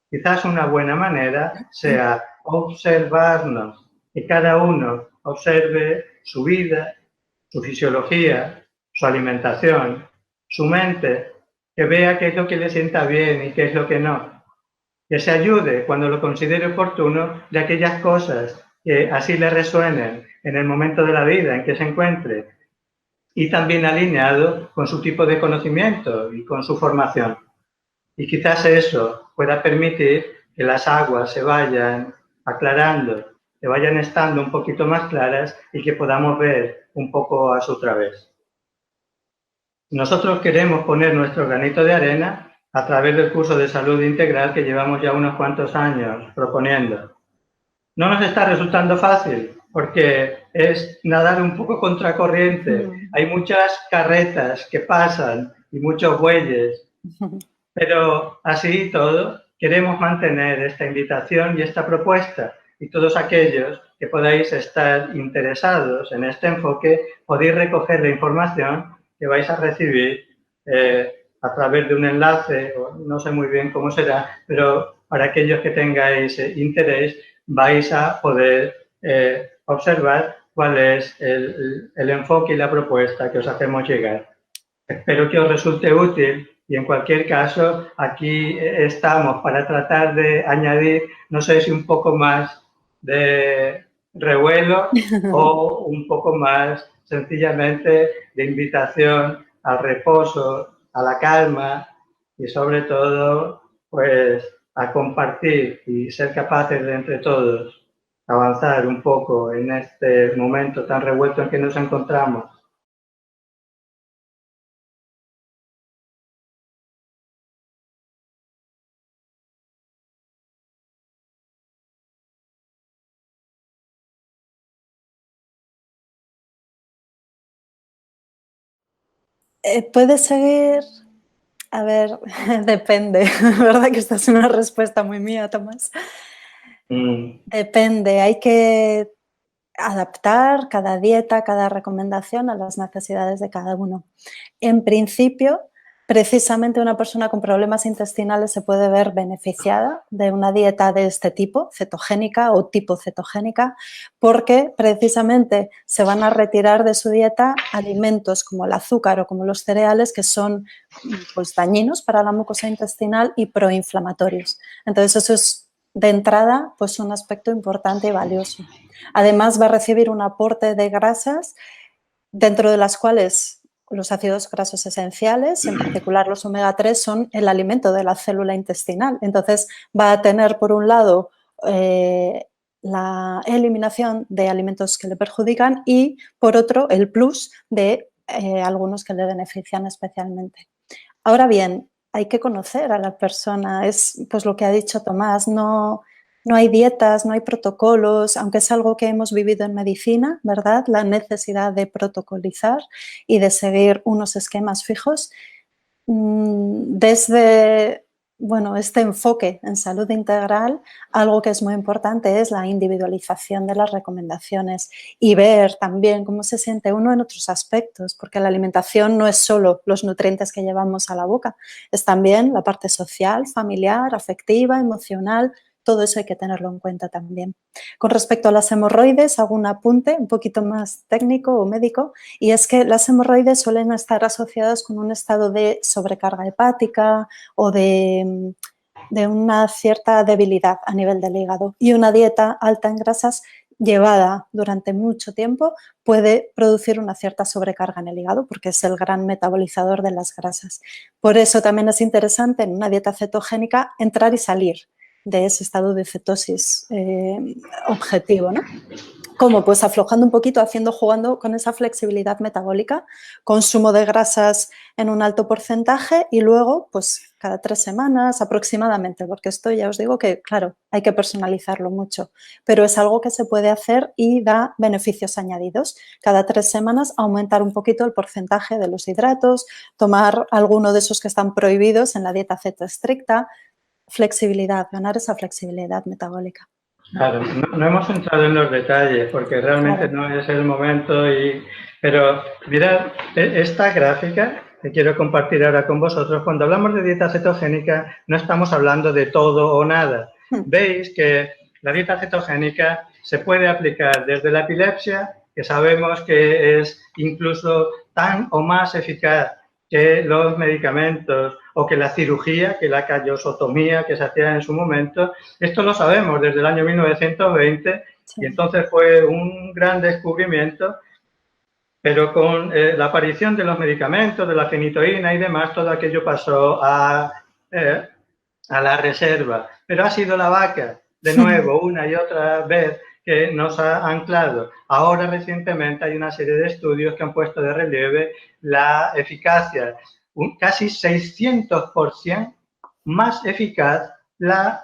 Quizás una buena manera sea observarnos, que cada uno observe su vida, su fisiología, su alimentación, su mente, que vea qué es lo que le sienta bien y qué es lo que no. Que se ayude cuando lo considere oportuno de aquellas cosas que así le resuenen en el momento de la vida en que se encuentre y también alineado con su tipo de conocimiento y con su formación. Y quizás eso pueda permitir que las aguas se vayan aclarando, que vayan estando un poquito más claras y que podamos ver un poco a su través. Nosotros queremos poner nuestro granito de arena a través del curso de salud integral que llevamos ya unos cuantos años proponiendo. No nos está resultando fácil porque es nadar un poco contracorriente. Hay muchas carretas que pasan y muchos bueyes. Pero así y todo, queremos mantener esta invitación y esta propuesta y todos aquellos que podáis estar interesados en este enfoque, podéis recoger la información que vais a recibir a través de un enlace, o no sé muy bien cómo será, pero para aquellos que tengáis interés vais a poder observar cuál es el enfoque y la propuesta que os hacemos llegar. Espero que os resulte útil Y en cualquier caso, aquí estamos para tratar de añadir, no sé si un poco más de revuelo o un poco más sencillamente de invitación al reposo, a la calma y sobre todo, pues, a compartir y ser capaces de entre todos avanzar un poco en este momento tan revuelto en que nos encontramos. Puede seguir, a ver, depende, ¿verdad? Que esta es una respuesta muy mía, Tomás. Depende, hay que adaptar cada dieta, cada recomendación a las necesidades de cada uno. En principio, precisamente una persona con problemas intestinales se puede ver beneficiada de una dieta de este tipo, cetogénica o tipo cetogénica, porque precisamente se van a retirar de su dieta alimentos como el azúcar o como los cereales que son, pues, dañinos para la mucosa intestinal y proinflamatorios. Entonces, eso es de entrada, pues, un aspecto importante y valioso. Además, va a recibir un aporte de grasas, dentro de las cuales los ácidos grasos esenciales, en particular los omega 3, son el alimento de la célula intestinal. Entonces, va a tener, por un lado, la eliminación de alimentos que le perjudican y, por otro, el plus de algunos que le benefician especialmente. Ahora bien, hay que conocer a la persona, es pues lo que ha dicho Tomás, no hay dietas, no hay protocolos, aunque es algo que hemos vivido en medicina, ¿verdad? La necesidad de protocolizar y de seguir unos esquemas fijos. Desde, bueno, este enfoque en salud integral, algo que es muy importante es la individualización de las recomendaciones y ver también cómo se siente uno en otros aspectos, porque la alimentación no es solo los nutrientes que llevamos a la boca, es también la parte social, familiar, afectiva, emocional. Todo eso hay que tenerlo en cuenta también. Con respecto a las hemorroides, hago un apunte un poquito más técnico o médico, y es que las hemorroides suelen estar asociadas con un estado de sobrecarga hepática o de una cierta debilidad a nivel del hígado. Y una dieta alta en grasas llevada durante mucho tiempo puede producir una cierta sobrecarga en el hígado porque es el gran metabolizador de las grasas. Por eso también es interesante en una dieta cetogénica entrar y salir de ese estado de cetosis objetivo, ¿no? ¿Cómo? Pues aflojando un poquito, jugando con esa flexibilidad metabólica, consumo de grasas en un alto porcentaje y luego, pues cada 3 semanas aproximadamente, porque esto ya os digo que, claro, hay que personalizarlo mucho, pero es algo que se puede hacer y da beneficios añadidos. Cada 3 semanas aumentar un poquito el porcentaje de los hidratos, tomar alguno de esos que están prohibidos en la dieta ceto estricta, flexibilidad, ganar esa flexibilidad metabólica. Claro, no hemos entrado en los detalles porque realmente no es el momento, pero mirad, esta gráfica que quiero compartir ahora con vosotros, cuando hablamos de dieta cetogénica no estamos hablando de todo o nada. Veis que la dieta cetogénica se puede aplicar desde la epilepsia, que sabemos que es incluso tan o más eficaz que los medicamentos o que la cirugía, que la callosotomía que se hacía en su momento. Esto lo sabemos desde el año 1920 y entonces fue un gran descubrimiento, pero con la aparición de los medicamentos, de la fenitoína y demás, todo aquello pasó a la reserva. Pero ha sido la vaca, de nuevo, una y otra vez, que nos ha anclado. Ahora, recientemente, hay una serie de estudios que han puesto de relieve la eficacia, casi 600% más eficaz la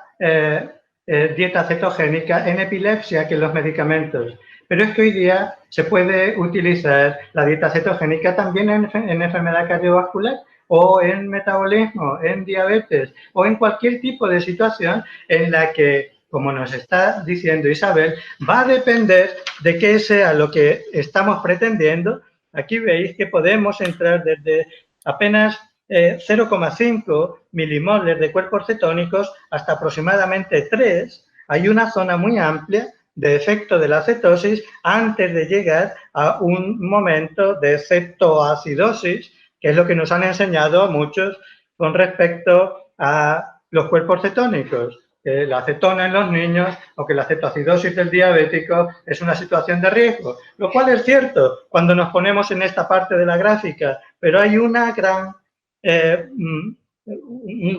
dieta cetogénica en epilepsia que los medicamentos. Pero es que hoy día se puede utilizar la dieta cetogénica también en enfermedad cardiovascular o en metabolismo, en diabetes o en cualquier tipo de situación en la que, como nos está diciendo Isabel, va a depender de qué sea lo que estamos pretendiendo. Aquí veis que podemos entrar desde apenas 0,5 milimoles de cuerpos cetónicos hasta aproximadamente 3. Hay una zona muy amplia de efecto de la cetosis antes de llegar a un momento de cetoacidosis, que es lo que nos han enseñado muchos con respecto a los cuerpos cetónicos. La acetona en los niños o que la cetoacidosis del diabético es una situación de riesgo, lo cual es cierto cuando nos ponemos en esta parte de la gráfica, pero hay un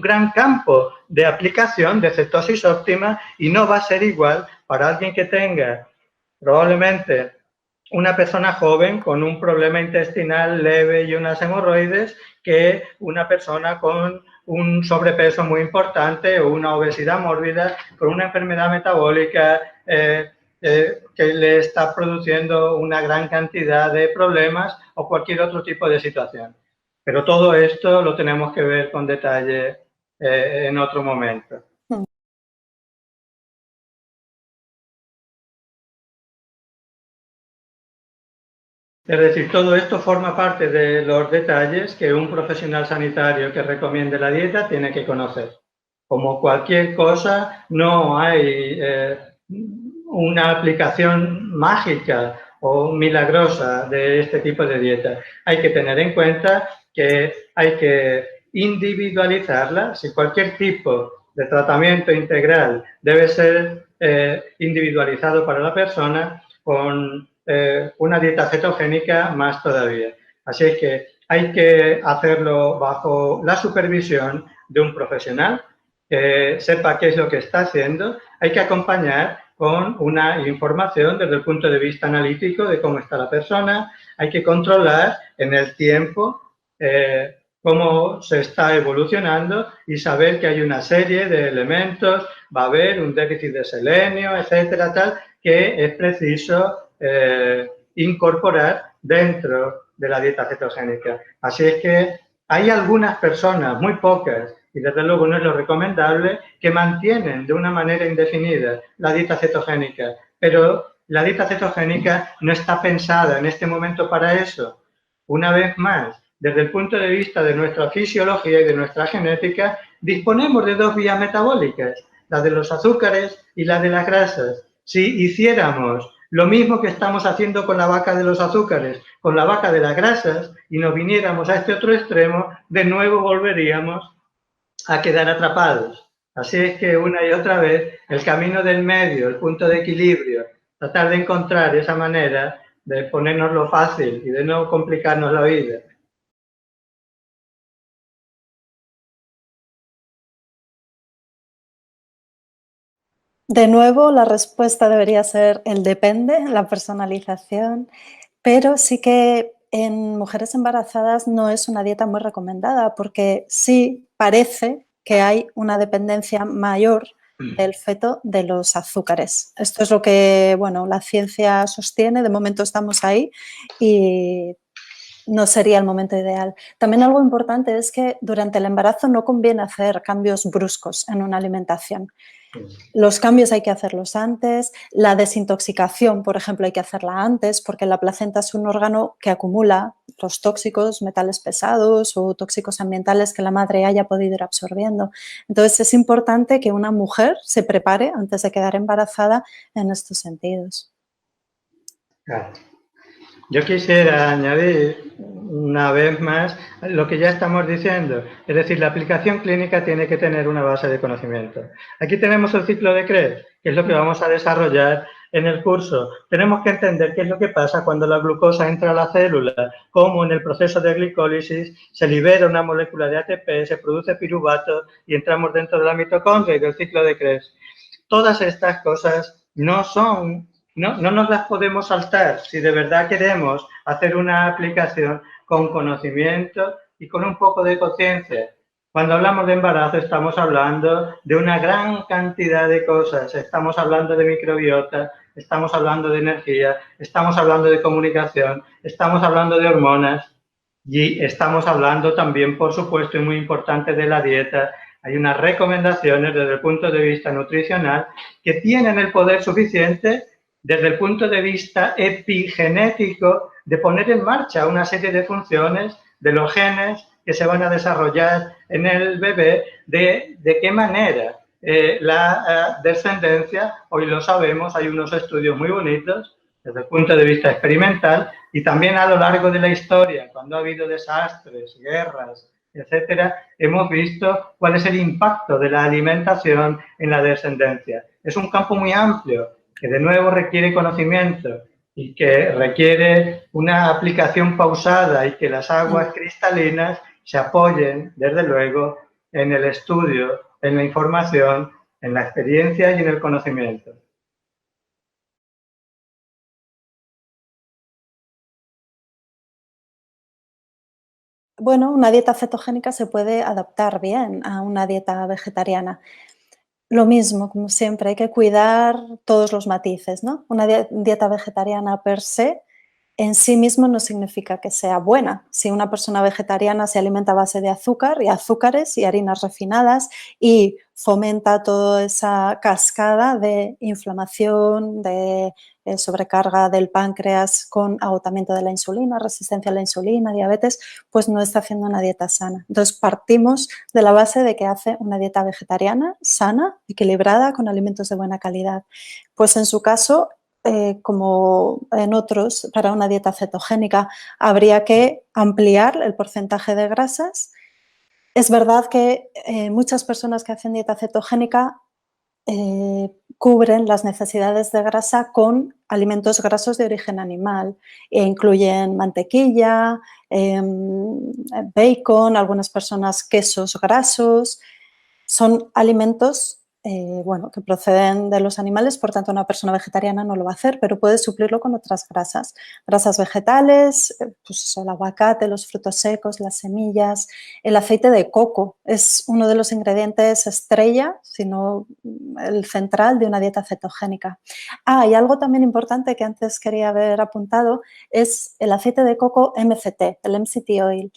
gran campo de aplicación de cetosis óptima y no va a ser igual para alguien que tenga probablemente una persona joven con un problema intestinal leve y unas hemorroides que una persona con un sobrepeso muy importante o una obesidad mórbida con una enfermedad metabólica que le está produciendo una gran cantidad de problemas o cualquier otro tipo de situación. Pero todo esto lo tenemos que ver con detalle en otro momento. Es decir, todo esto forma parte de los detalles que un profesional sanitario que recomiende la dieta tiene que conocer. Como cualquier cosa, no hay una aplicación mágica o milagrosa de este tipo de dieta. Hay que tener en cuenta que hay que individualizarla. Si cualquier tipo de tratamiento integral debe ser individualizado para la persona, con una dieta cetogénica más todavía. Así es que hay que hacerlo bajo la supervisión de un profesional que sepa qué es lo que está haciendo. Hay que acompañar con una información desde el punto de vista analítico de cómo está la persona. Hay que controlar en el tiempo cómo se está evolucionando y saber que hay una serie de elementos, va a haber un déficit de selenio, etcétera, tal, que es preciso incorporar dentro de la dieta cetogénica. Así es que hay algunas personas, muy pocas, y desde luego no es lo recomendable, que mantienen de una manera indefinida la dieta cetogénica, pero la dieta cetogénica no está pensada en este momento para eso. Una vez más, desde el punto de vista de nuestra fisiología y de nuestra genética, disponemos de dos vías metabólicas, la de los azúcares y la de las grasas. Si hiciéramos lo mismo que estamos haciendo con la vaca de los azúcares, con la vaca de las grasas, y nos viniéramos a este otro extremo, de nuevo volveríamos a quedar atrapados. Así es que una y otra vez el camino del medio, el punto de equilibrio, tratar de encontrar esa manera de ponernos fácil y de no complicarnos la vida. De nuevo, la respuesta debería ser el depende, la personalización, pero sí que en mujeres embarazadas no es una dieta muy recomendada porque sí parece que hay una dependencia mayor del feto de los azúcares. Esto es lo que, bueno, la ciencia sostiene, de momento estamos ahí y no sería el momento ideal. También algo importante es que durante el embarazo no conviene hacer cambios bruscos en una alimentación. Los cambios hay que hacerlos antes, la desintoxicación, por ejemplo, hay que hacerla antes porque la placenta es un órgano que acumula los tóxicos, metales pesados o tóxicos ambientales que la madre haya podido ir absorbiendo. Entonces es importante que una mujer se prepare antes de quedar embarazada en estos sentidos. Claro. Yo quisiera añadir una vez más lo que ya estamos diciendo, es decir, la aplicación clínica tiene que tener una base de conocimiento. Aquí tenemos el ciclo de Krebs, que es lo que vamos a desarrollar en el curso. Tenemos que entender qué es lo que pasa cuando la glucosa entra a la célula, cómo en el proceso de glicólisis se libera una molécula de ATP, se produce piruvato y entramos dentro de la mitocondria y del ciclo de Krebs. Todas estas cosas no nos las podemos saltar si de verdad queremos hacer una aplicación con conocimiento y con un poco de conciencia. Cuando hablamos de embarazo estamos hablando de una gran cantidad de cosas. Estamos hablando de microbiota, estamos hablando de energía, estamos hablando de comunicación, estamos hablando de hormonas y estamos hablando también, por supuesto, y muy importante, de la dieta. Hay unas recomendaciones desde el punto de vista nutricional que tienen el poder suficiente desde el punto de vista epigenético, de poner en marcha una serie de funciones de los genes que se van a desarrollar en el bebé, de qué manera la descendencia, hoy lo sabemos, hay unos estudios muy bonitos desde el punto de vista experimental y también a lo largo de la historia, cuando ha habido desastres, guerras, etcétera, hemos visto cuál es el impacto de la alimentación en la descendencia. Es un campo muy amplio que de nuevo requiere conocimiento y que requiere una aplicación pausada y que las aguas cristalinas se apoyen, desde luego, en el estudio, en la información, en la experiencia y en el conocimiento. Bueno, una dieta cetogénica se puede adaptar bien a una dieta vegetariana. Lo mismo, como siempre, hay que cuidar todos los matices, ¿no? Una dieta vegetariana per se en sí mismo no significa que sea buena. Si una persona vegetariana se alimenta a base de azúcar y azúcares y harinas refinadas y fomenta toda esa cascada de inflamación, de sobrecarga del páncreas con agotamiento de la insulina, resistencia a la insulina, diabetes, pues no está haciendo una dieta sana. Entonces partimos de la base de que hace una dieta vegetariana, sana, equilibrada, con alimentos de buena calidad. Pues en su caso, como en otros, para una dieta cetogénica habría que ampliar el porcentaje de grasas. Es verdad que muchas personas que hacen dieta cetogénica cubren las necesidades de grasa con alimentos grasos de origen animal e incluyen mantequilla, bacon, algunas personas quesos grasos. Son alimentos bueno, que proceden de los animales, por tanto una persona vegetariana no lo va a hacer, pero puede suplirlo con otras grasas. Grasas vegetales, pues el aguacate, los frutos secos, las semillas, el aceite de coco es uno de los ingredientes estrella, si no el central, de una dieta cetogénica. Ah, y algo también importante que antes quería haber apuntado es el aceite de coco MCT, el MCT oil.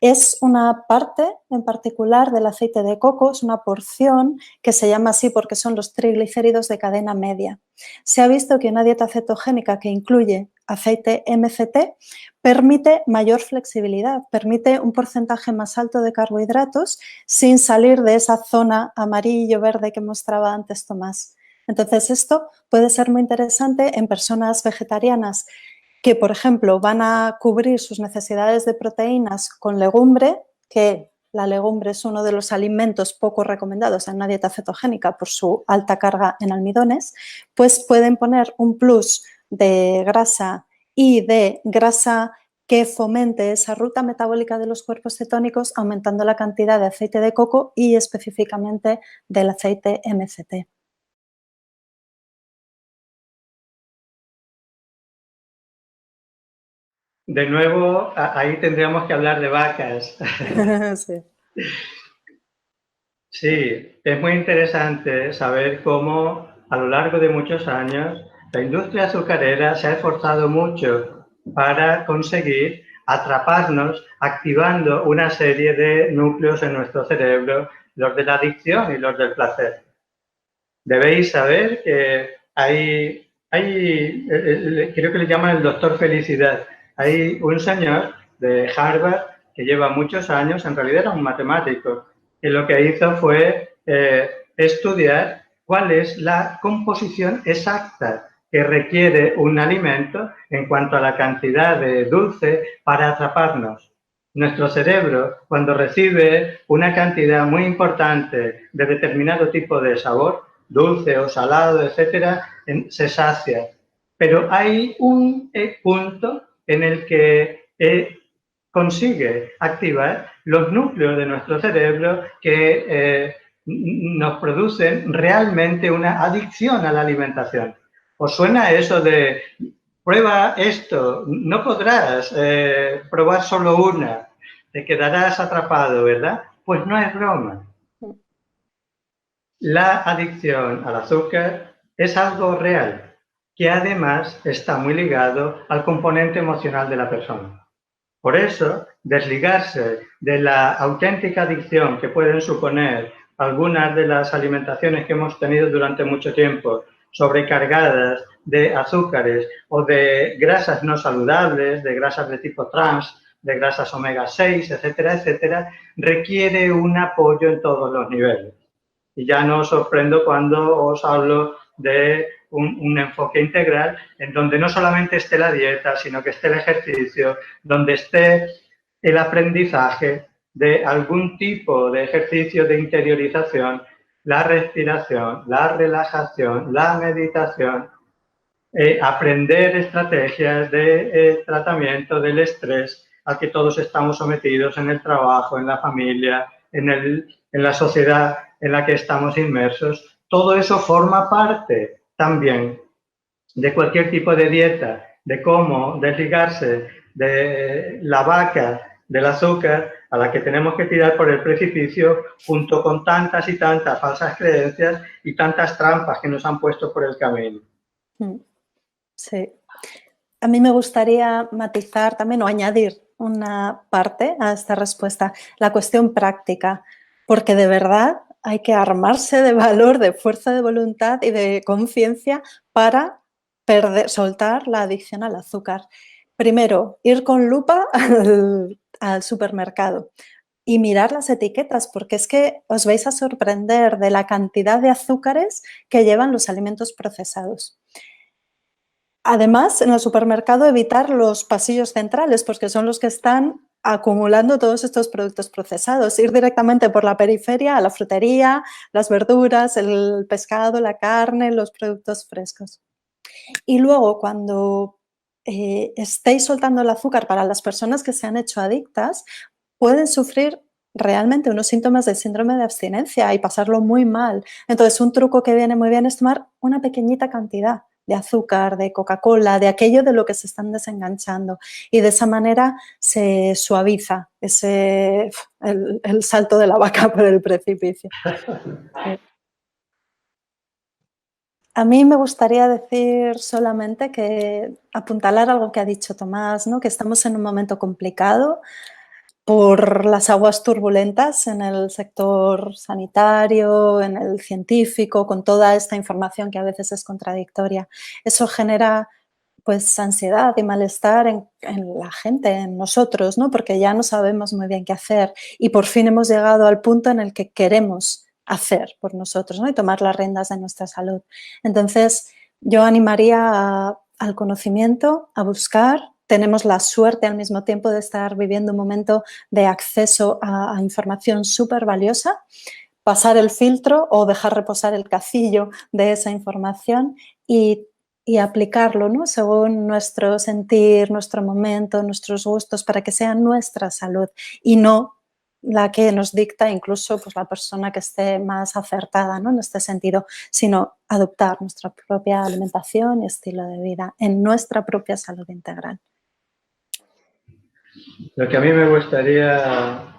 Es una parte en particular del aceite de coco, es una porción que se llama así porque son los triglicéridos de cadena media. Se ha visto que una dieta cetogénica que incluye aceite MCT permite mayor flexibilidad, permite un porcentaje más alto de carbohidratos sin salir de esa zona amarillo-verde que mostraba antes Tomás. Entonces, esto puede ser muy interesante en personas vegetarianas que, por ejemplo, van a cubrir sus necesidades de proteínas con legumbre, que la legumbre es uno de los alimentos poco recomendados en una dieta cetogénica por su alta carga en almidones, pues pueden poner un plus de grasa y de grasa que fomente esa ruta metabólica de los cuerpos cetónicos, aumentando la cantidad de aceite de coco y específicamente del aceite MCT. De nuevo, ahí tendríamos que hablar de vacas. Sí. Sí, es muy interesante saber cómo a lo largo de muchos años la industria azucarera se ha esforzado mucho para conseguir atraparnos activando una serie de núcleos en nuestro cerebro, los de la adicción y los del placer. Debéis saber que creo que le llaman el doctor Felicidad. Hay un señor de Harvard que lleva muchos años, en realidad era un matemático, que lo que hizo fue estudiar cuál es la composición exacta que requiere un alimento en cuanto a la cantidad de dulce para atraparnos. Nuestro cerebro, cuando recibe una cantidad muy importante de determinado tipo de sabor, dulce o salado, etcétera, se sacia. Pero hay un punto en el que consigue activar los núcleos de nuestro cerebro que nos producen realmente una adicción a la alimentación. ¿Os suena eso de prueba esto? No podrás probar solo una, te quedarás atrapado, ¿verdad? Pues no es broma. La adicción al azúcar es algo real, que además está muy ligado al componente emocional de la persona. Por eso, desligarse de la auténtica adicción que pueden suponer algunas de las alimentaciones que hemos tenido durante mucho tiempo, sobrecargadas de azúcares o de grasas no saludables, de grasas de tipo trans, de grasas omega 6, etcétera, etcétera, requiere un apoyo en todos los niveles. Y ya no os sorprendo cuando os hablo de un enfoque integral en donde no solamente esté la dieta, sino que esté el ejercicio, donde esté el aprendizaje, de algún tipo de ejercicio de interiorización, la respiración, la relajación, la meditación, aprender estrategias de tratamiento del estrés al que todos estamos sometidos en el trabajo, en la familia, en la sociedad en la que estamos inmersos. Todo eso forma parte también de cualquier tipo de dieta, de cómo desligarse de la vaca, del azúcar, a la que tenemos que tirar por el precipicio, junto con tantas y tantas falsas creencias y tantas trampas que nos han puesto por el camino. Sí. A mí me gustaría matizar también o añadir una parte a esta respuesta, la cuestión práctica, porque de verdad hay que armarse de valor, de fuerza de voluntad y de conciencia para soltar la adicción al azúcar. Primero, ir con lupa al supermercado y mirar las etiquetas, porque es que os vais a sorprender de la cantidad de azúcares que llevan los alimentos procesados. Además, en el supermercado evitar los pasillos centrales, porque son los que están acumulando todos estos productos procesados. Ir directamente por la periferia a la frutería, las verduras, el pescado, la carne, los productos frescos. Y luego, cuando estéis soltando el azúcar, para las personas que se han hecho adictas, pueden sufrir realmente unos síntomas de síndrome de abstinencia y pasarlo muy mal. Entonces, un truco que viene muy bien es tomar una pequeñita cantidad de azúcar, de Coca-Cola, de aquello de lo que se están desenganchando. Y de esa manera se suaviza el salto de la vaca por el precipicio. A mí me gustaría decir solamente que apuntalar algo que ha dicho Tomás, ¿no? Que estamos en un momento complicado por las aguas turbulentas en el sector sanitario, en el científico, con toda esta información que a veces es contradictoria. Eso genera pues ansiedad y malestar en la gente, en nosotros, ¿no? Porque ya no sabemos muy bien qué hacer y por fin hemos llegado al punto en el que queremos hacer por nosotros, ¿no? Y tomar las riendas de nuestra salud. Entonces, yo animaría al conocimiento, a buscar. Tenemos la suerte al mismo tiempo de estar viviendo un momento de acceso a información súper valiosa, pasar el filtro o dejar reposar el cacillo de esa información y aplicarlo, ¿no? Según nuestro sentir, nuestro momento, nuestros gustos, para que sea nuestra salud y no la que nos dicta incluso pues, la persona que esté más acertada, ¿no? En este sentido, sino adoptar nuestra propia alimentación y estilo de vida en nuestra propia salud integral. Lo que a mí me gustaría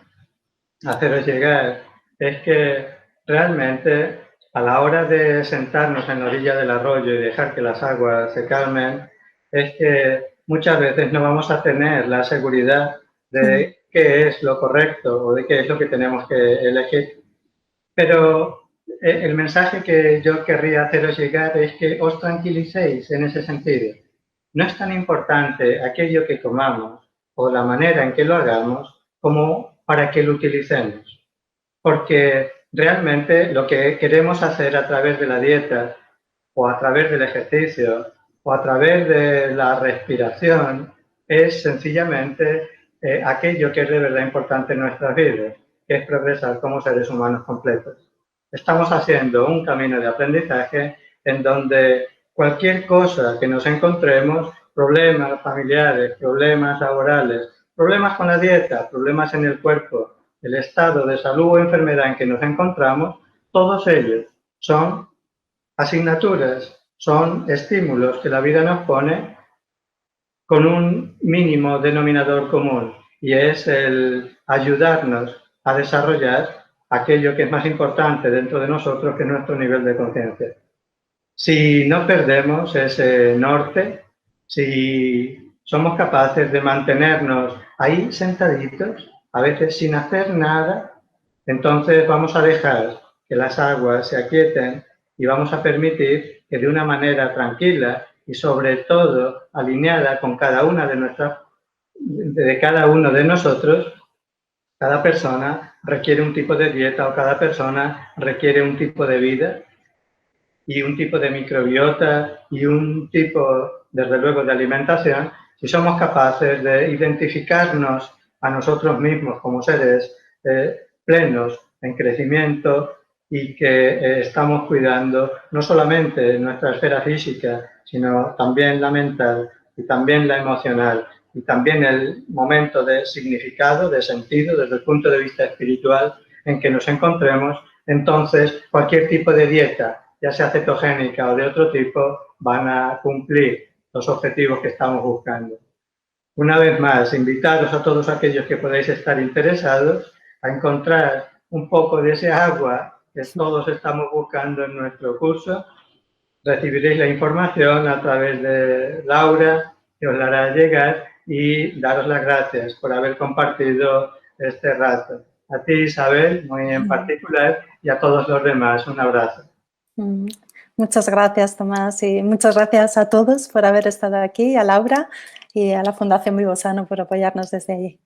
haceros llegar es que realmente a la hora de sentarnos en la orilla del arroyo y dejar que las aguas se calmen, es que muchas veces no vamos a tener la seguridad de qué es lo correcto o de qué es lo que tenemos que elegir. Pero el mensaje que yo querría haceros llegar es que os tranquilicéis en ese sentido. No es tan importante aquello que comamos o la manera en que lo hagamos como para que lo utilicemos. Porque realmente lo que queremos hacer a través de la dieta o a través del ejercicio o a través de la respiración es sencillamente aquello que es de verdad importante en nuestras vidas, que es progresar como seres humanos completos. Estamos haciendo un camino de aprendizaje en donde cualquier cosa que nos encontremos, problemas familiares, problemas laborales, problemas con la dieta, problemas en el cuerpo, el estado de salud o enfermedad en que nos encontramos, todos ellos son asignaturas, son estímulos que la vida nos pone con un mínimo denominador común y es el ayudarnos a desarrollar aquello que es más importante dentro de nosotros, que es nuestro nivel de conciencia. Si no perdemos ese norte, si somos capaces de mantenernos ahí sentaditos, a veces sin hacer nada, entonces vamos a dejar que las aguas se aquieten y vamos a permitir que de una manera tranquila y sobre todo alineada con cada una de cada uno de nosotros, cada persona requiere un tipo de dieta o cada persona requiere un tipo de vida y un tipo de microbiota y un tipo, desde luego, de alimentación. Si somos capaces de identificarnos a nosotros mismos como seres plenos, en crecimiento y que estamos cuidando no solamente nuestra esfera física, sino también la mental y también la emocional y también el momento de significado, de sentido, desde el punto de vista espiritual en que nos encontremos. Entonces, cualquier tipo de dieta, ya sea cetogénica o de otro tipo, van a cumplir los objetivos que estamos buscando. Una vez más, invitaros a todos aquellos que podáis estar interesados a encontrar un poco de ese agua que todos estamos buscando en nuestro curso. Recibiréis la información a través de Laura, que os la hará llegar, y daros las gracias por haber compartido este rato. A ti, Isabel, muy en particular, y a todos los demás, un abrazo. Muchas gracias, Tomás, y muchas gracias a todos por haber estado aquí, a Laura y a la Fundación Vivosano por apoyarnos desde allí.